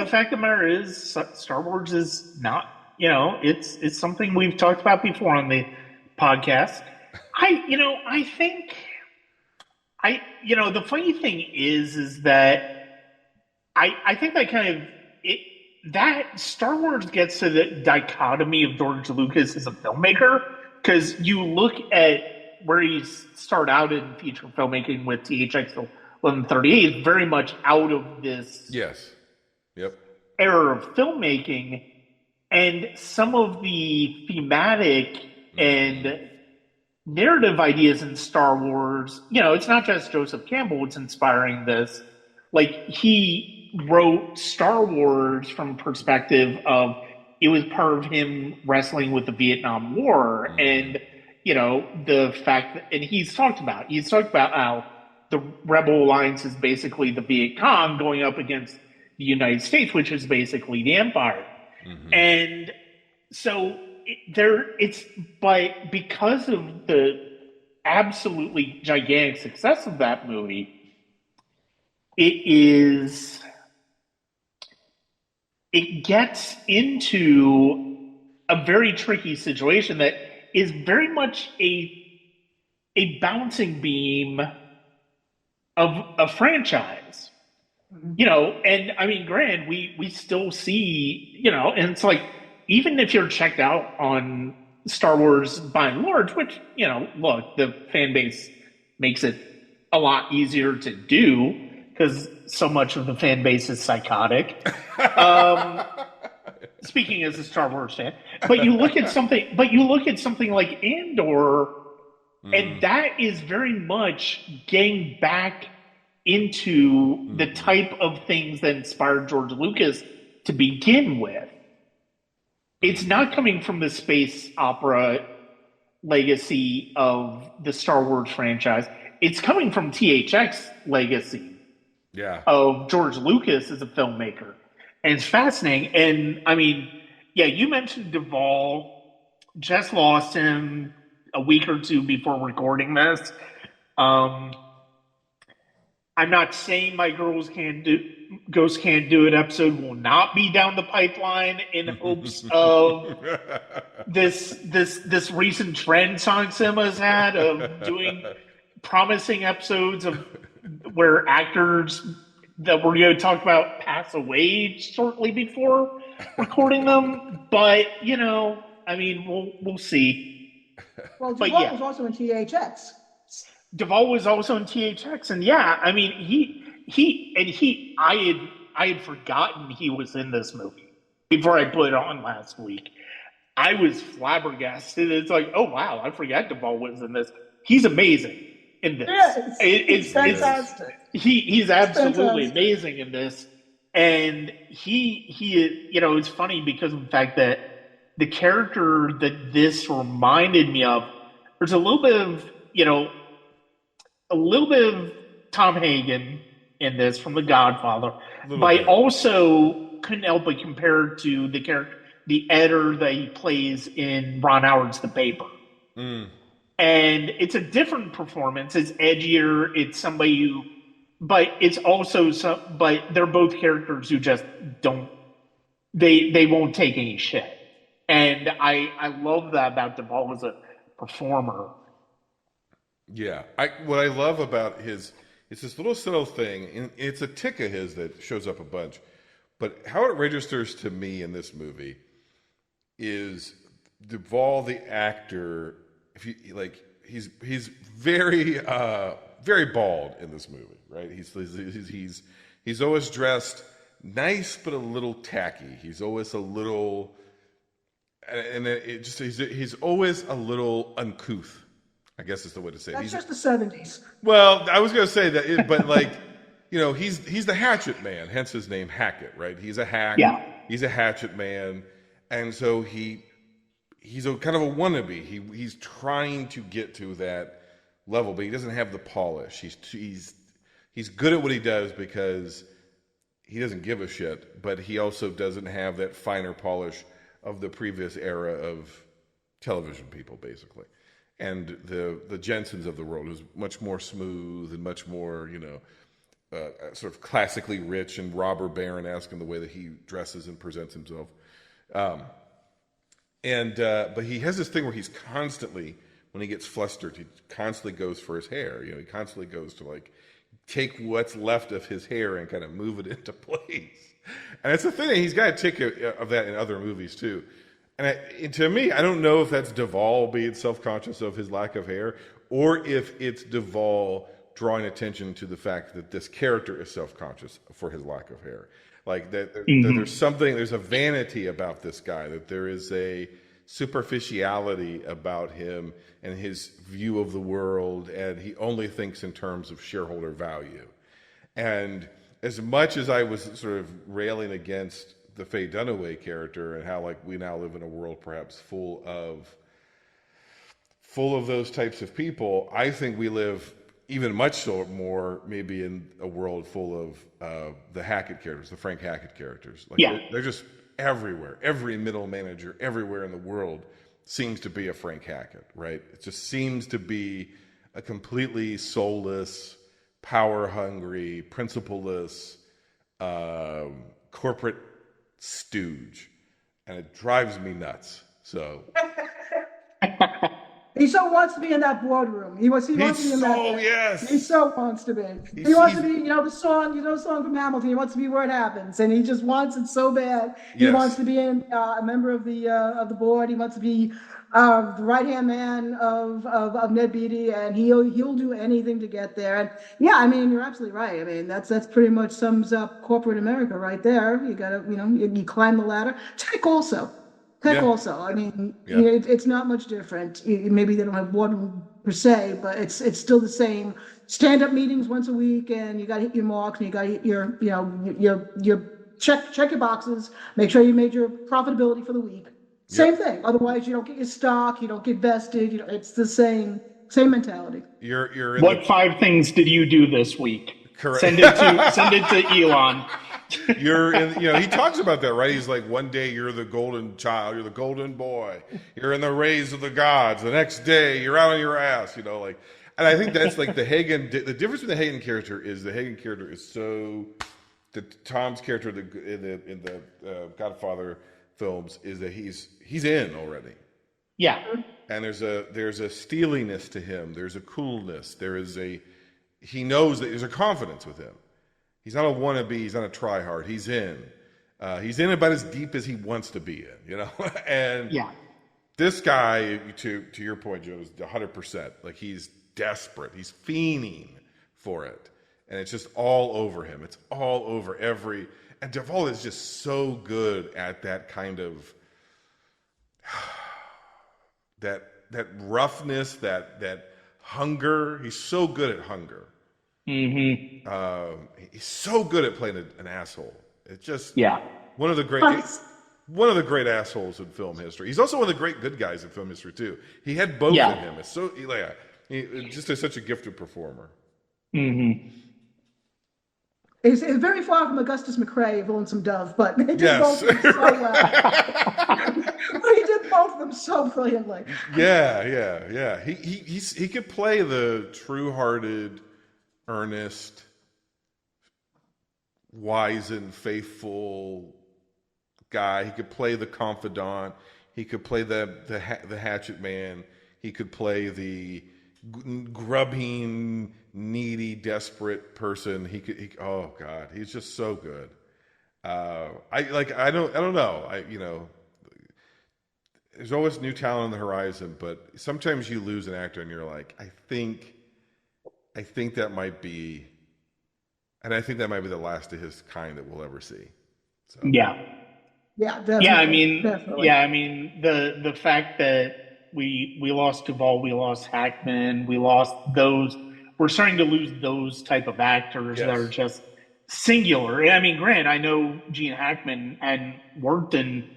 fact of the matter is, Star Wars is not, it's something we've talked about before on the podcast. I think the funny thing is that I think that kind of it that Star Wars gets to the dichotomy of George Lucas as a filmmaker because you look at where he started out in feature filmmaking with THX 1138, very much out of this Yes. Yep. era of filmmaking, and some of the thematic and narrative ideas in Star Wars, it's not just Joseph Campbell what's inspiring this. Like, he wrote Star Wars from a perspective of it was part of him wrestling with the Vietnam War and, the fact that, and he's talked about how the Rebel Alliance is basically the Viet Cong going up against the United States, which is basically the Empire. And so but because of the absolutely gigantic success of that movie, it gets into a very tricky situation that is very much a bouncing beam of a franchise. And I mean, granted, we still see, and it's like, even if you're checked out on Star Wars by and large, which, look, the fan base makes it a lot easier to do because so much of the fan base is psychotic. Speaking as a Star Wars fan, but you look at something like Andor, and that is very much getting back into the type of things that inspired George Lucas to begin with. It's not coming from the space opera legacy of the Star Wars franchise. It's coming from THX legacy of George Lucas as a filmmaker. And it's fascinating. And I mean, you mentioned Duvall. Just lost him a week or two before recording this. I'm not saying my Ghost Can't Do It episode will not be down the pipeline in hopes of this recent trend Sonic Cinema has had of doing promising episodes of where actors that we're going to talk about pass away shortly before recording them. But I mean, we'll see. Well, Duvall was also in THX. Duvall was also in THX, and I mean, I had forgotten he was in this movie before I put it on last week. I was flabbergasted. It's like, oh wow, I forgot Duvall was in this. He's amazing in this. Yeah, it's fantastic. He's absolutely amazing in this, and he it's funny because of the fact that the character that this reminded me of, there's a little bit of Tom Hagen in this from The Godfather, but I also couldn't help but compare it to the character, the Eder that he plays in Ron Howard's The Paper. And it's a different performance. It's edgier. It's somebody who, but it's also but they're both characters who just don't, they won't take any shit. And I love that about Duvall as a performer. Yeah, what I love about it's this little subtle thing, and it's a tick of his that shows up a bunch, but how it registers to me in this movie is Duvall, the actor. If you like, he's very very bald in this movie, right? He's always dressed nice but a little tacky. He's always a little, and he's always a little uncouth, I guess is the way to say it. That's just the 70s. Well, I was going to say that, but like, he's the hatchet man, hence his name Hackett, right? He's a hack. Yeah. He's a hatchet man. And so he's a kind of a wannabe. He's trying to get to that level, but he doesn't have the polish. He's good at what he does because he doesn't give a shit, but he also doesn't have that finer polish of the previous era of television people, basically. And the Jensens of the world, who's much more smooth and much more, sort of classically rich and robber baron-esque in the way that he dresses and presents himself. But he has this thing where he's constantly when he gets flustered, he constantly goes for his hair. He constantly goes to like take what's left of his hair and kind of move it into place. And it's a thing. He's got a tick of that in other movies too. And to me, I don't know if that's Duvall being self-conscious of his lack of hair, or if it's Duvall drawing attention to the fact that this character is self-conscious for his lack of hair. Like that there's a vanity about this guy, that there is a superficiality about him and his view of the world, and he only thinks in terms of shareholder value. And as much as I was sort of railing against the Faye Dunaway character and how like we now live in a world perhaps full of those types of people, I think we live even much so more maybe in a world full of the Hackett characters, the Frank Hackett characters. Like they're just everywhere. Every middle manager everywhere in the world seems to be a Frank Hackett, right? It just seems to be a completely soulless, power-hungry, principleless, corporate stooge, and it drives me nuts. So he so wants to be in that boardroom. He wants to be in that. Yes. He so wants to be. He wants to be. The song from Hamilton. He wants to be where it happens, and he just wants it so bad. He wants to be a member of the board. He wants to be the right-hand man of Ned Beatty, and he'll do anything to get there. And yeah, I mean, you're absolutely right. I mean, that's pretty much sums up corporate America right there. You gotta, you climb the ladder. Tech also. I mean, it's not much different. Maybe they don't have one per se, but it's still the same. Stand-up meetings once a week, and you got to hit your marks, and you got to hit your check your boxes. Make sure you made your profitability for the week. Same thing. Otherwise, you don't get your stock. You don't get vested. It's the same mentality. You're what 5 things did you do this week? Correct. Send it to Elon. You're in, he talks about that, right? He's like, one day you're the golden child, you're the golden boy, you're in the rays of the gods. The next day you're out on your ass, and I think that's like the difference with the Hagen character is the Hagen character is so, Tom's character in the Godfather films is that he's in already. Yeah. And there's a steeliness to him. There's a coolness. He knows that there's a confidence with him. He's not a wannabe. He's not a try-hard. He's in. He's in about as deep as he wants to be in, And this guy, to your point, Joe, is 100%. Like, he's desperate. He's fiending for it. And it's just all over him. It's all over every... And Duvall is just so good at that kind of... that roughness, that hunger. He's so good at hunger. Mm-hmm. He's so good at playing an asshole. It's just one of the great assholes in film history. He's also one of the great good guys in film history too. He had both in him. It's so he just is such a gifted performer. Mm-hmm. It's very far from Augustus McRae of Lonesome Dove, but they did both of them so well. But he did both of them so brilliantly. Yeah. He could play the true-hearted, earnest, wise and faithful guy. He could play the confidant. He could play the hatchet man. He could play the grubbing, needy, desperate person. Oh God, he's just so good. I don't know. There's always new talent on the horizon, but sometimes you lose an actor and you're like, I think that might be the last of his kind that we'll ever see. So. Yeah, definitely. Yeah, I mean, definitely. the fact that we lost Duvall, we lost Hackman, we lost those. We're starting to lose those type of actors that are just singular. I mean, Grant, I know Gene Hackman hadn't worked in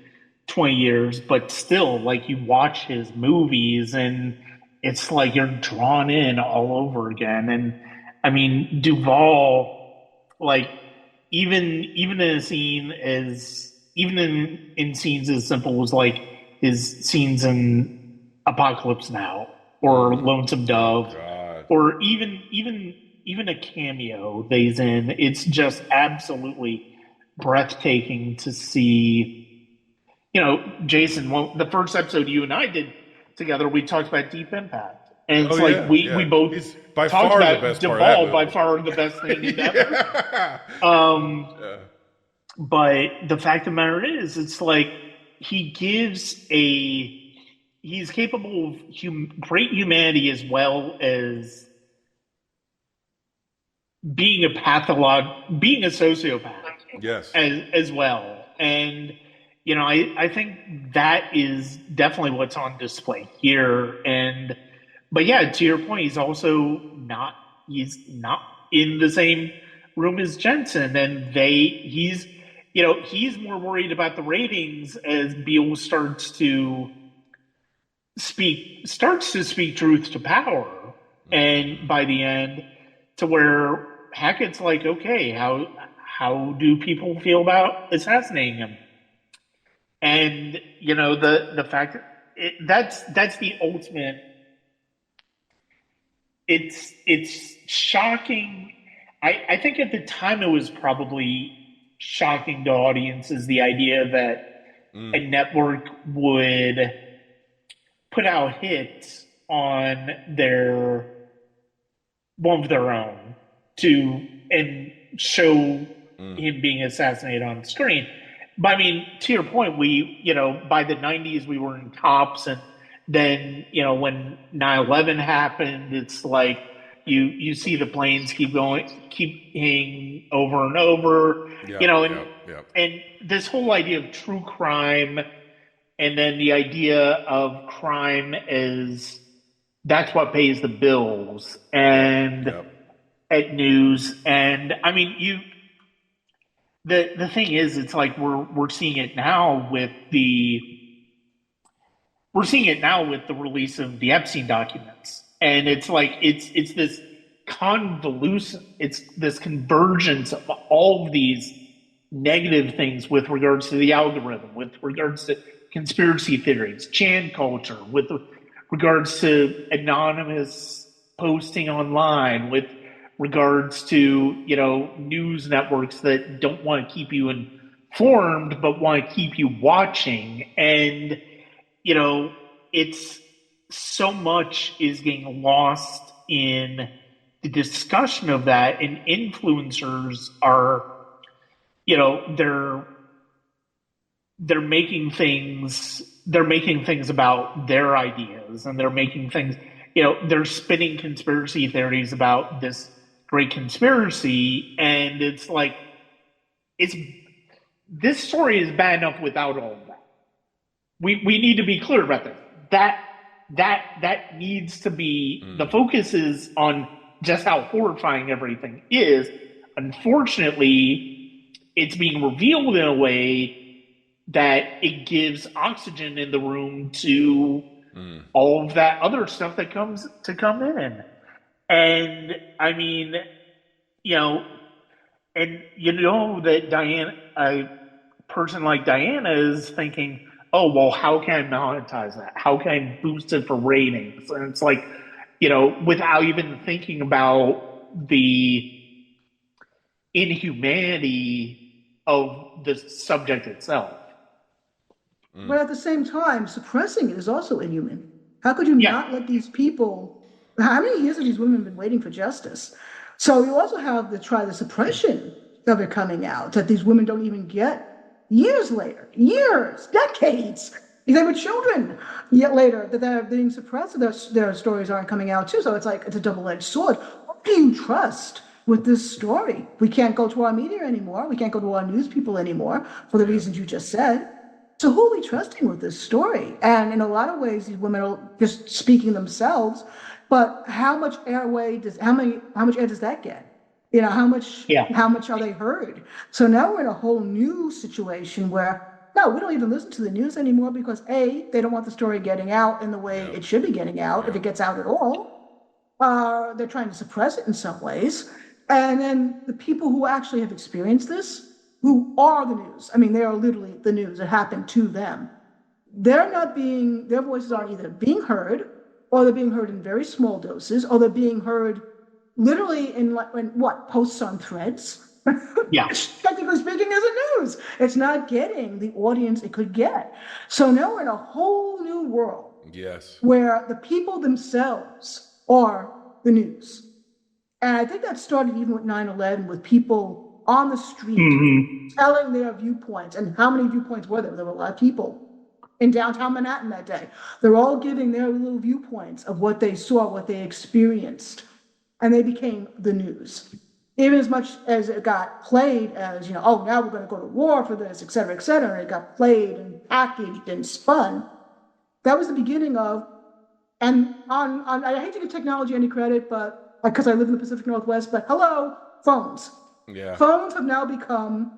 20 years, but still, like, you watch his movies and it's like you're drawn in all over again. And I mean, Duvall, like, even in a scene in scenes as simple as like his scenes in Apocalypse Now or Lonesome Dove, or even a cameo they's in, it's just absolutely breathtaking to see. Jason, the first episode you and I did together, we talked about Deep Impact. And Oh it's like yeah, we yeah. both He's by talked far the about best part of that Duvall, by movie. far the best thing in ever. Yeah. Um, Yeah. but the fact of the matter is, it's like he gives a he's capable of great humanity as well as being a sociopath Yes. as well. And I think that is definitely what's on display here. And but yeah, to your point, he's not in the same room as Jensen, and he's more worried about the ratings as Beale starts to speak truth to power, and by the end, to where Hackett's like, okay, how do people feel about assassinating him? And the fact that that's the ultimate. It's shocking. I think at the time it was probably shocking to audiences, the idea that a network would put out hits on one of their own and show him being assassinated on screen. But I mean, to your point, by the 90s, we were in cops, and then, when 9/11 happened, it's like you see the planes keep hitting over and over, Yeah. and, Yeah. and this whole idea of true crime, and then the idea of crime as that's what pays the bills, and Yep. at news. And I mean, the thing is, it's like we're seeing it now with the release of the Epstein documents, and it's like it's this convergence of all of these negative things with regards to the algorithm, with regards to conspiracy theories, Chan culture, with regards to anonymous posting online, with regards to news networks that don't want to keep you informed but want to keep you watching. And it's so much is getting lost in the discussion of that, and influencers are they're making things about their ideas, and they're spinning conspiracy theories about this great conspiracy. And it's like it's this story is bad enough without all of that. We need to be clear about this. That needs to be the focus is on just how horrifying everything is. Unfortunately, it's being revealed in a way that it gives oxygen in the room to all of that other stuff that come in. And I mean, that a person like Diana is thinking, oh, well, how can I monetize that? How can I boost it for ratings? And it's like, without even thinking about the inhumanity of the subject itself. But at the same time, suppressing it is also inhuman. How could you not let these people? How many years have these women been waiting for justice? So you also have the suppression of it coming out that these women don't even get years later, decades. They were children yet later that they're being suppressed. Their stories aren't coming out too. So it's like it's a double-edged sword. What do you trust with this story? We can't go to our media anymore. We can't go to our news people anymore for the reasons you just said. So who are we trusting with this story? And in a lot of ways, these women are just speaking themselves. But how much air does that get? How much are they heard? So now we're in a whole new situation where no, we don't even listen to the news anymore because A, they don't want the story getting out in the way it should be getting out, if it gets out at all. They're trying to suppress it in some ways. And then the people who actually have experienced this, who are the news, I mean, they are literally the news, it happened to them. Their voices aren't either being heard, or they're being heard in very small doses, or they're being heard literally in posts on threads. Yeah. Technically speaking, is a news. It's not getting the audience it could get. So now we're in a whole new world Yes. where the people themselves are the news. And I think that started even with 9/11, with people on the street telling their viewpoints. And how many viewpoints were there? There were a lot of people in downtown Manhattan that day. They're all giving their little viewpoints of what they saw, what they experienced, and they became the news. Even as much as it got played as, oh, now we're going to go to war for this, et cetera, and it got played and packaged and spun. That was the beginning of, and I hate to give technology any credit, but because I live in the Pacific Northwest, but hello, phones. Yeah. Phones have now become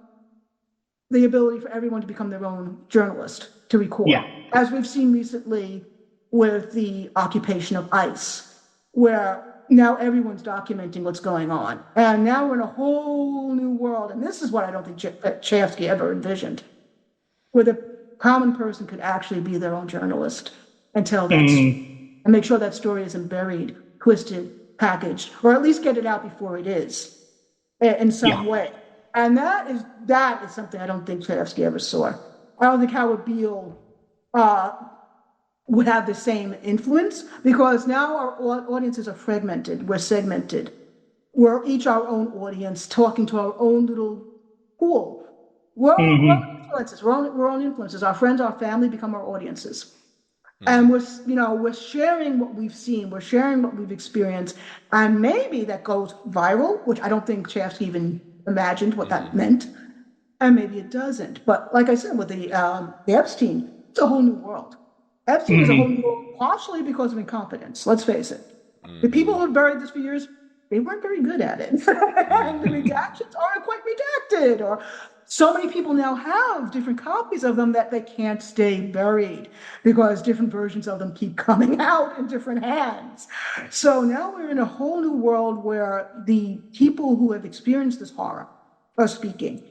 the ability for everyone to become their own journalist, to record. Yeah. As we've seen recently with the occupation of ICE, where now everyone's documenting what's going on. And now we're in a whole new world. And this is what I don't think Chayefsky ever envisioned, where the common person could actually be their own journalist and tell that story, and make sure that story isn't buried, twisted, packaged, or at least get it out before it is in some way. And that is something I don't think Chayefsky ever saw. I don't think Howard Beale would have the same influence, because now our audiences are fragmented, we're segmented. We're each our own audience, talking to our own little pool. We're influences. We're own influences. Our friends, our family become our audiences. And we're sharing what we've seen, we're sharing what we've experienced, and maybe that goes viral, which I don't think Chayefsky even imagined what that meant, and maybe it doesn't. But like I said, with the Epstein, it's a whole new world. Epstein is a whole new world, partially because of incompetence. Let's face it. The people who have buried this for years, they weren't very good at it, and the redactions aren't quite redacted, or so many people now have different copies of them that they can't stay buried because different versions of them keep coming out in different hands. So now we're in a whole new world where the people who have experienced this horror are speaking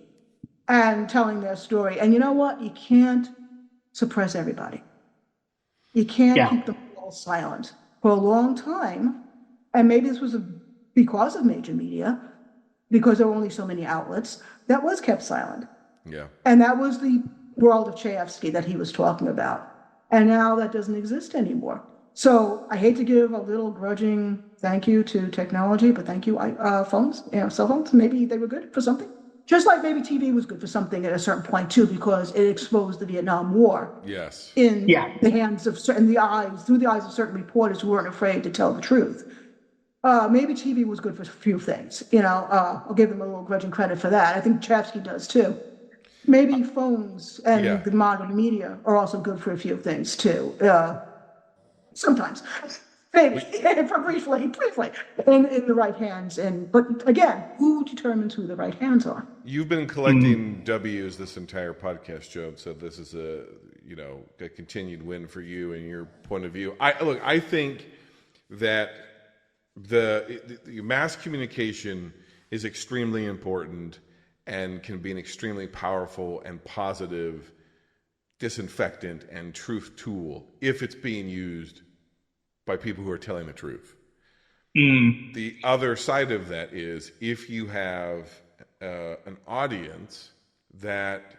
and telling their story. And you know what? You can't suppress everybody. You can't keep them all silent. For a long time, and maybe this was because of major media, because there were only so many outlets, that was kept silent. Yeah. And that was the world of Chayefsky that he was talking about. And now that doesn't exist anymore. So I hate to give a little grudging thank you to technology, but thank you, phones, cell phones. Maybe they were good for something. Just like maybe TV was good for something at a certain point too, because it exposed the Vietnam War. Yes. In the hands of certain, through the eyes of certain reporters who weren't afraid to tell the truth. Maybe TV was good for a few things. I'll give them a little grudging credit for that. I think Chayefsky does too. Maybe phones and the modern media are also good for a few things too. Sometimes, maybe for briefly, in the right hands. But again, who determines who the right hands are? You've been collecting W's this entire podcast, Joe. So this is a continued win for you and your point of view. I think that the mass communication is extremely important and can be an extremely powerful and positive disinfectant and truth tool if it's being used by people who are telling the truth. The other side of that is if you have an audience that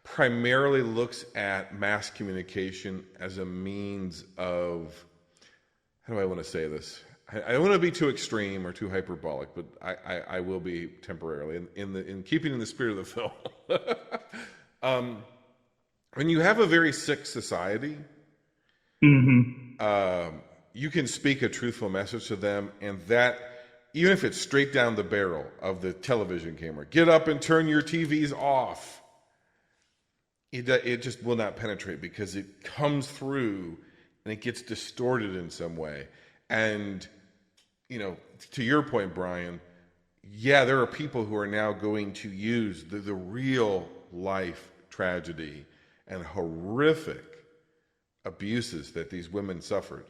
primarily looks at mass communication as a means of, how do I want to say this? I don't want to be too extreme or too hyperbolic, but I will be temporarily in keeping in the spirit of the film. When you have a very sick society, you can speak a truthful message to them, and that, even if it's straight down the barrel of the television camera, get up and turn your TVs off. It just will not penetrate because it comes through and it gets distorted in some way. And, to your point, Brian, there are people who are now going to use the real life tragedy and horrific abuses that these women suffered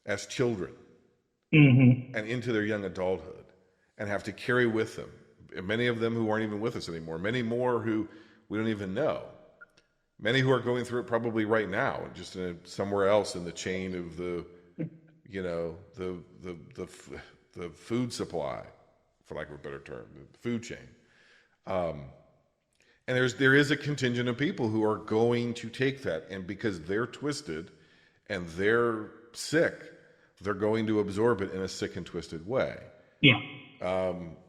as children and into their young adulthood and have to carry with them. Many of them who aren't even with us anymore, many more who we don't even know, many who are going through it probably right now, just somewhere else in the chain of the food supply, for lack of a better term, the food chain. And there is a contingent of people who are going to take that, and because they're twisted and they're sick, they're going to absorb it in a sick and twisted way. Yeah.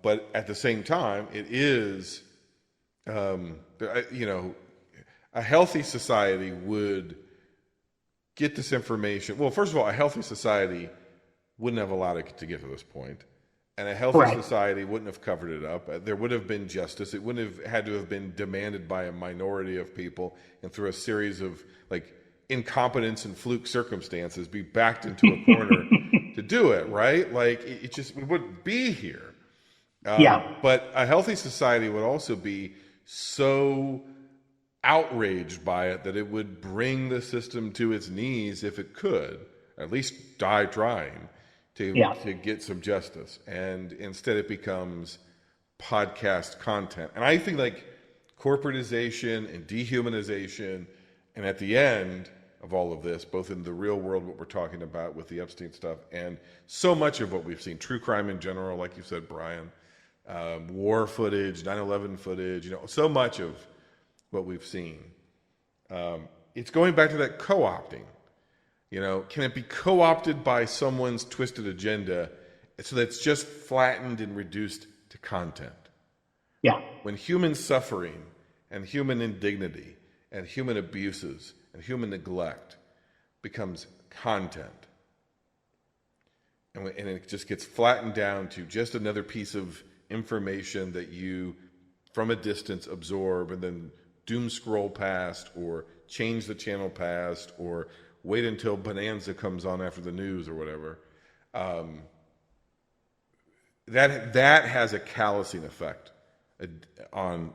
But at the same time, it is, a healthy society would get this information. Well, first of all, a healthy society wouldn't have allowed it to get to this point. And a healthy society wouldn't have covered it up. There would have been justice. It wouldn't have had to have been demanded by a minority of people and through a series of like incompetence and fluke circumstances be backed into a corner to do it, right? Like it just, we wouldn't be here. But a healthy society would also be so outraged by it that it would bring the system to its knees if it could, at least die trying to get some justice. And instead it becomes podcast content. And I think like corporatization and dehumanization, and at the end of all of this, both in the real world, what we're talking about with the Epstein stuff, and so much of what we've seen, true crime in general, like you said, Brian, war footage, 9/11 footage, so much of what we've seen. It's going back to that co-opting. Can it be co-opted by someone's twisted agenda so that it's just flattened and reduced to content? Yeah. When human suffering and human indignity and human abuses and human neglect becomes content, and it just gets flattened down to just another piece of information that you, from a distance, absorb and then doom scroll past or change the channel past or wait until Bonanza comes on after the news or whatever. That has a callousing effect on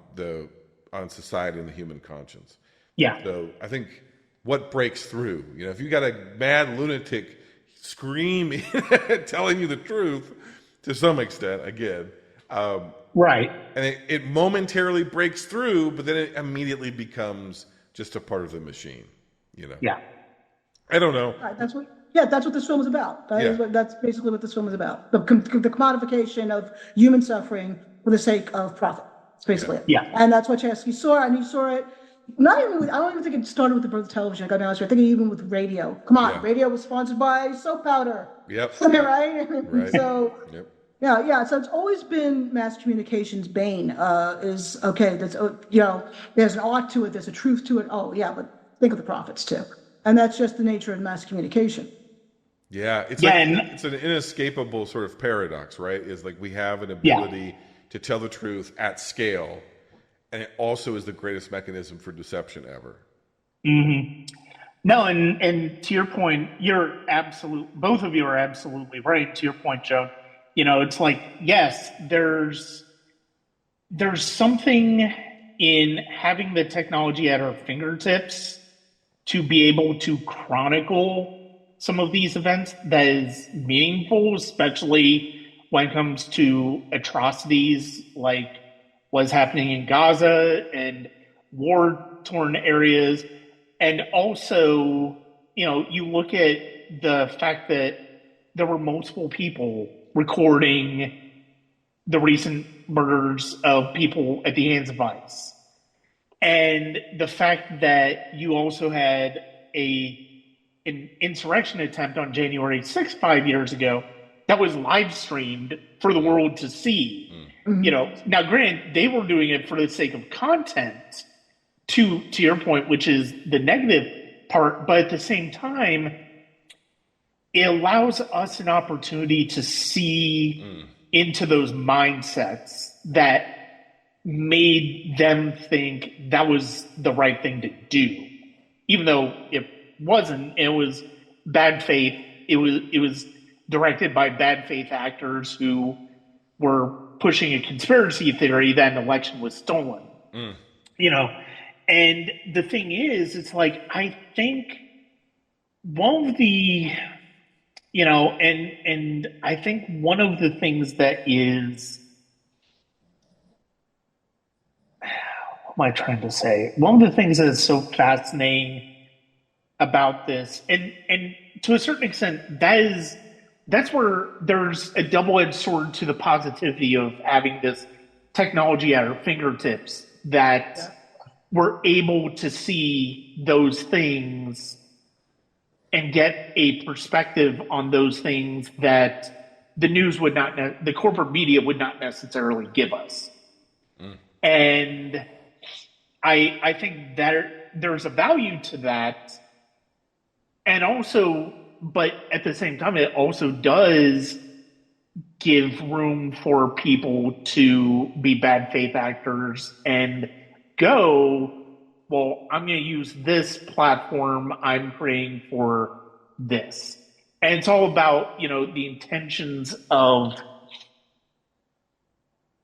society and the human conscience. Yeah. So I think what breaks through, if you got a mad lunatic screaming, telling you the truth to some extent, again, right. And it momentarily breaks through, but then it immediately becomes just a part of the machine, Yeah. I don't know. That's what this film is about. That's basically what this film is about. The commodification of human suffering for the sake of profit. It's basically it. Yeah. And that's what you saw, and you saw it. Not even with, I don't even think it started with the birth of television. I got to be honest with you. I think even with radio. Come on, radio was sponsored by soap powder. Yep. Right? Right. So. Yep. Yeah. So it's always been mass communication's bane. Is okay. There's there's an art to it. There's a truth to it. Oh yeah, but think of the profits too. And that's just the nature of mass communication. Yeah, it's an inescapable sort of paradox, right? Is like we have an ability to tell the truth at scale, and it also is the greatest mechanism for deception ever. Mm-hmm. No, and to your point, both of you are absolutely right. To your point, Joe, it's like, yes, there's something in having the technology at our fingertips to be able to chronicle some of these events that is meaningful, especially when it comes to atrocities like what's happening in Gaza and war-torn areas. And also, you look at the fact that there were multiple people recording the recent murders of people at the hands of ICE. And the fact that you also had an insurrection attempt on January 6th 5 years ago that was live streamed for the world to see. Mm-hmm. Now granted, they were doing it for the sake of content, to your point, which is the negative part, but at the same time, it allows us an opportunity to see into those mindsets that made them think that was the right thing to do, even though it wasn't. It was bad faith. It was directed by bad faith actors who were pushing a conspiracy theory that an election was stolen. And the thing is, it's like, I think one of the, and I think one of the things that is, what am I trying to say? One of the things that is so fascinating about this, and to a certain extent, that's where there's a double-edged sword to the positivity of having this technology at our fingertips, that we're able to see those things and get a perspective on those things that the news would not, the corporate media would not necessarily give us. And I think that there's a value to that. And also, but at the same time, it also does give room for people to be bad faith actors and go, well, I'm going to use this platform I'm creating for this. And it's all about, the intentions of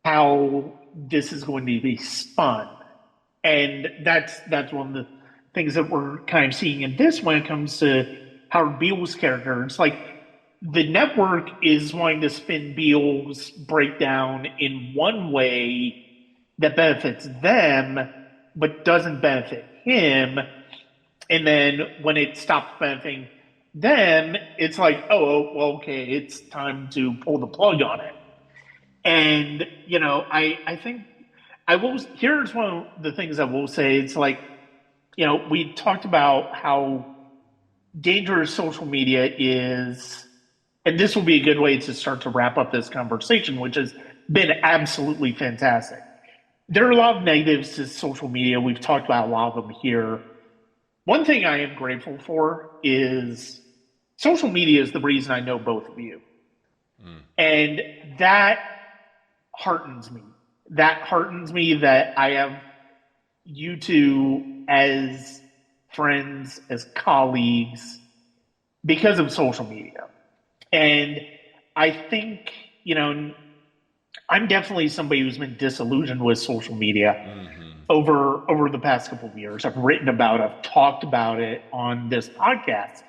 how this is going to be spun. And that's one of the things that we're kind of seeing in this when it comes to Howard Beale's character. It's like the network is wanting to spin Beale's breakdown in one way that benefits them, but doesn't benefit him. And then when it stops benefiting them, it's like, oh, well, okay, it's time to pull the plug on it. And, I think here's one of the things I will say. It's like, we talked about how dangerous social media is, and this will be a good way to start to wrap up this conversation, which has been absolutely fantastic. There are a lot of negatives to social media. We've talked about a lot of them here. One thing I am grateful for is social media is the reason I know both of you. And that heartens me. That heartens me that I have you two as friends, as colleagues, because of social media. And I think, I'm definitely somebody who's been disillusioned with social media over the past couple of years. I've written about it, I've talked about it on this podcast.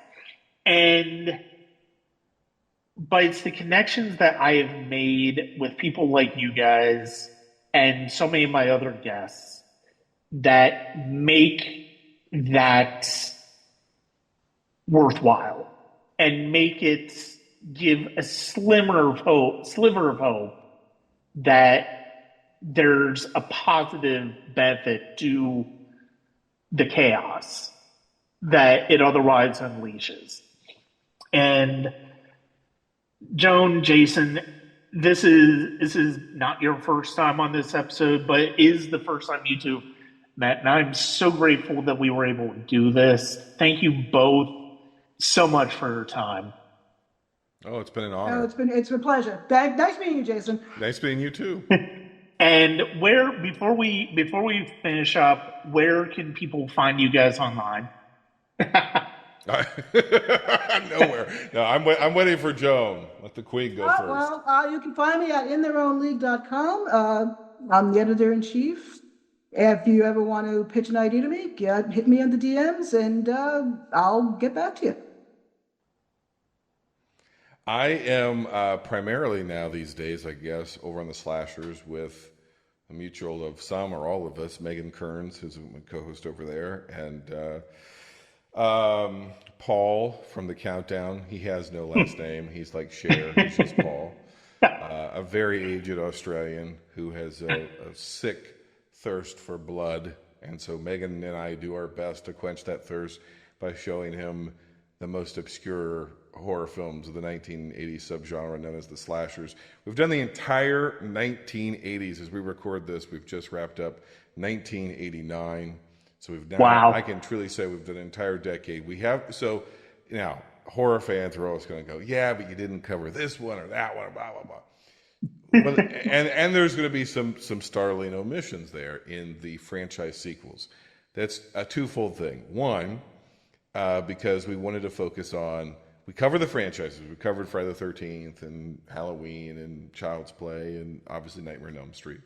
But it's the connections that I have made with people like you guys and so many of my other guests that make that worthwhile and make it give a sliver of hope that there's a positive benefit to the chaos that it otherwise unleashes. And Joan, Jason, this is not your first time on this episode, but it is the first time you two met, and I'm so grateful that we were able to do this. Thank you both so much for your time. Oh, it's been an honor. Oh, it's been a pleasure. Nice meeting you, Jason. Nice meeting you too. And before we finish up, where can people find you guys online? Nowhere. No, I'm waiting for Joan. Let the queen go first. Well, you can find me at intheirownleague.com. I'm the editor-in-chief. If you ever want to pitch an idea to me, hit me on the DMs, and I'll get back to you. I am primarily now these days, I guess, over on the Slashers with a mutual of some or all of us, Megan Kearns, who's my co-host over there, and Paul from the Countdown. He has no last name. He's like Cher. He's just Paul. A very aged Australian who has a sick thirst for blood. And so Megan and I do our best to quench that thirst by showing him the most obscure horror films of the 1980s subgenre known as the slashers. We've done the entire 1980s as we record this. We've just wrapped up 1989. So we've now, wow. I can truly say we've done an entire decade. We have, so now horror fans are always going to go, yeah, but you didn't cover this one or that one, blah, blah, blah. But, and there's going to be some startling omissions there in the franchise sequels. That's a twofold thing. One, because we wanted to focus on, we covered the franchises. We covered Friday the 13th and Halloween and Child's Play and obviously Nightmare on Elm Street.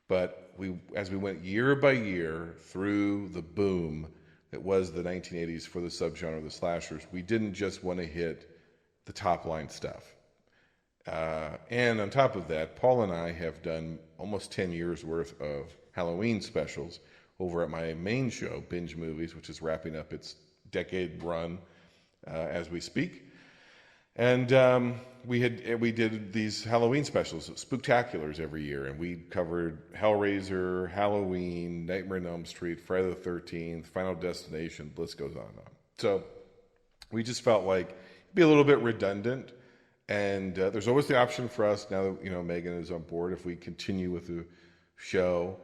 But as we went year by year through the boom that was the 1980s for the subgenre of the slashers, we didn't just want to hit the top line stuff. And on top of that, Paul and I have done almost 10 years worth of Halloween specials over at my main show, Binge Movies, which is wrapping up its decade run as we speak. And we did these Halloween specials, spooktaculars every year, and we covered Hellraiser, Halloween, Nightmare on Elm Street, Friday the 13th, Final Destination, the list goes on and on. So We just felt like it'd be a little bit redundant. And there's always the option for us, now that Megan is on board, if we continue with the show,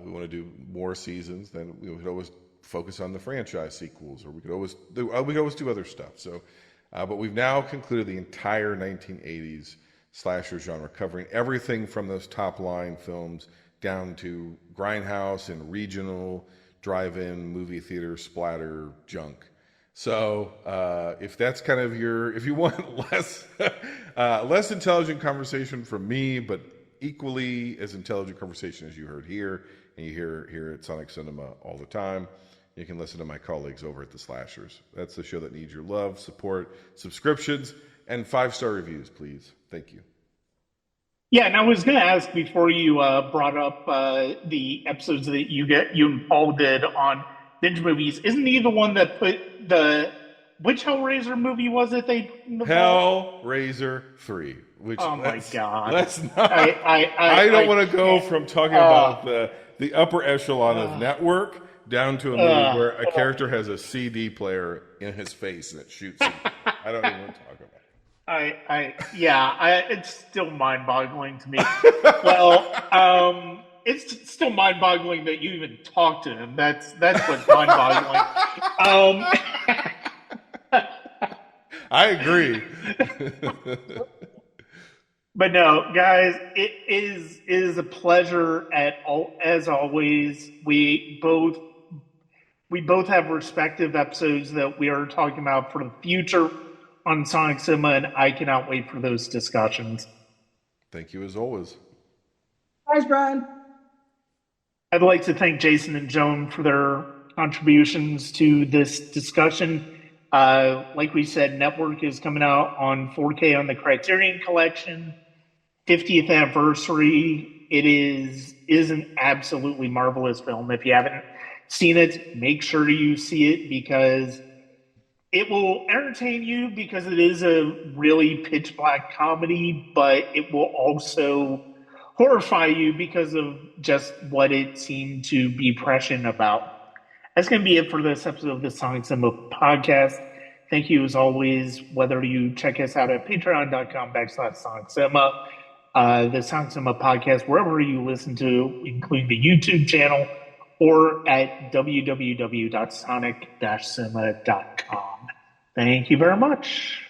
we want to do more seasons, then we could always focus on the franchise sequels, or we could always do other stuff. So, but we've now concluded the entire 1980s slasher genre, covering everything from those top line films down to grindhouse and regional drive-in movie theater splatter junk. So if that's kind of if you want less intelligent conversation from me, but equally as intelligent conversation as you heard here, and you hear here at Sonic Cinema all the time, you can listen to my colleagues over at the Slashers. That's the show that needs your love, support, subscriptions, and 5-star reviews, please. Thank you. Yeah, and I was going to ask before you brought up the episodes that you and Paul did on binge movies. Isn't he the one that put which Hellraiser movie was it they put in the vault? Hellraiser 3. Which, oh my God! Let's not. I don't want to go from talking about the upper echelon of network down to a movie where a character has a CD player in his face and it shoots him. I don't even want to talk about it. It's still mind-boggling to me. Well, it's still mind-boggling that you even talked to him. That's what's mind-boggling. I agree. But no, guys, it is a pleasure as always. We both have respective episodes that we are talking about for the future on Sonic Cinema, and I cannot wait for those discussions. Thank you as always. Thanks, Brian. I'd like to thank Jason and Joan for their contributions to this discussion. Like we said, Network is coming out on 4K on the Criterion Collection. 50th anniversary. It is an absolutely marvelous film. If you haven't seen it, make sure you see it, because it will entertain you, because it is a really pitch black comedy, but it will also horrify you because of just what it seemed to be prescient about. That's going to be it for this episode of the Sonic Cinema podcast. Thank you as always, whether you check us out at patreon.com/Sonic Cinema, the Sonic Cinema podcast, wherever you listen to, including the YouTube channel, or at www.sonic-cinema.com. Thank you very much.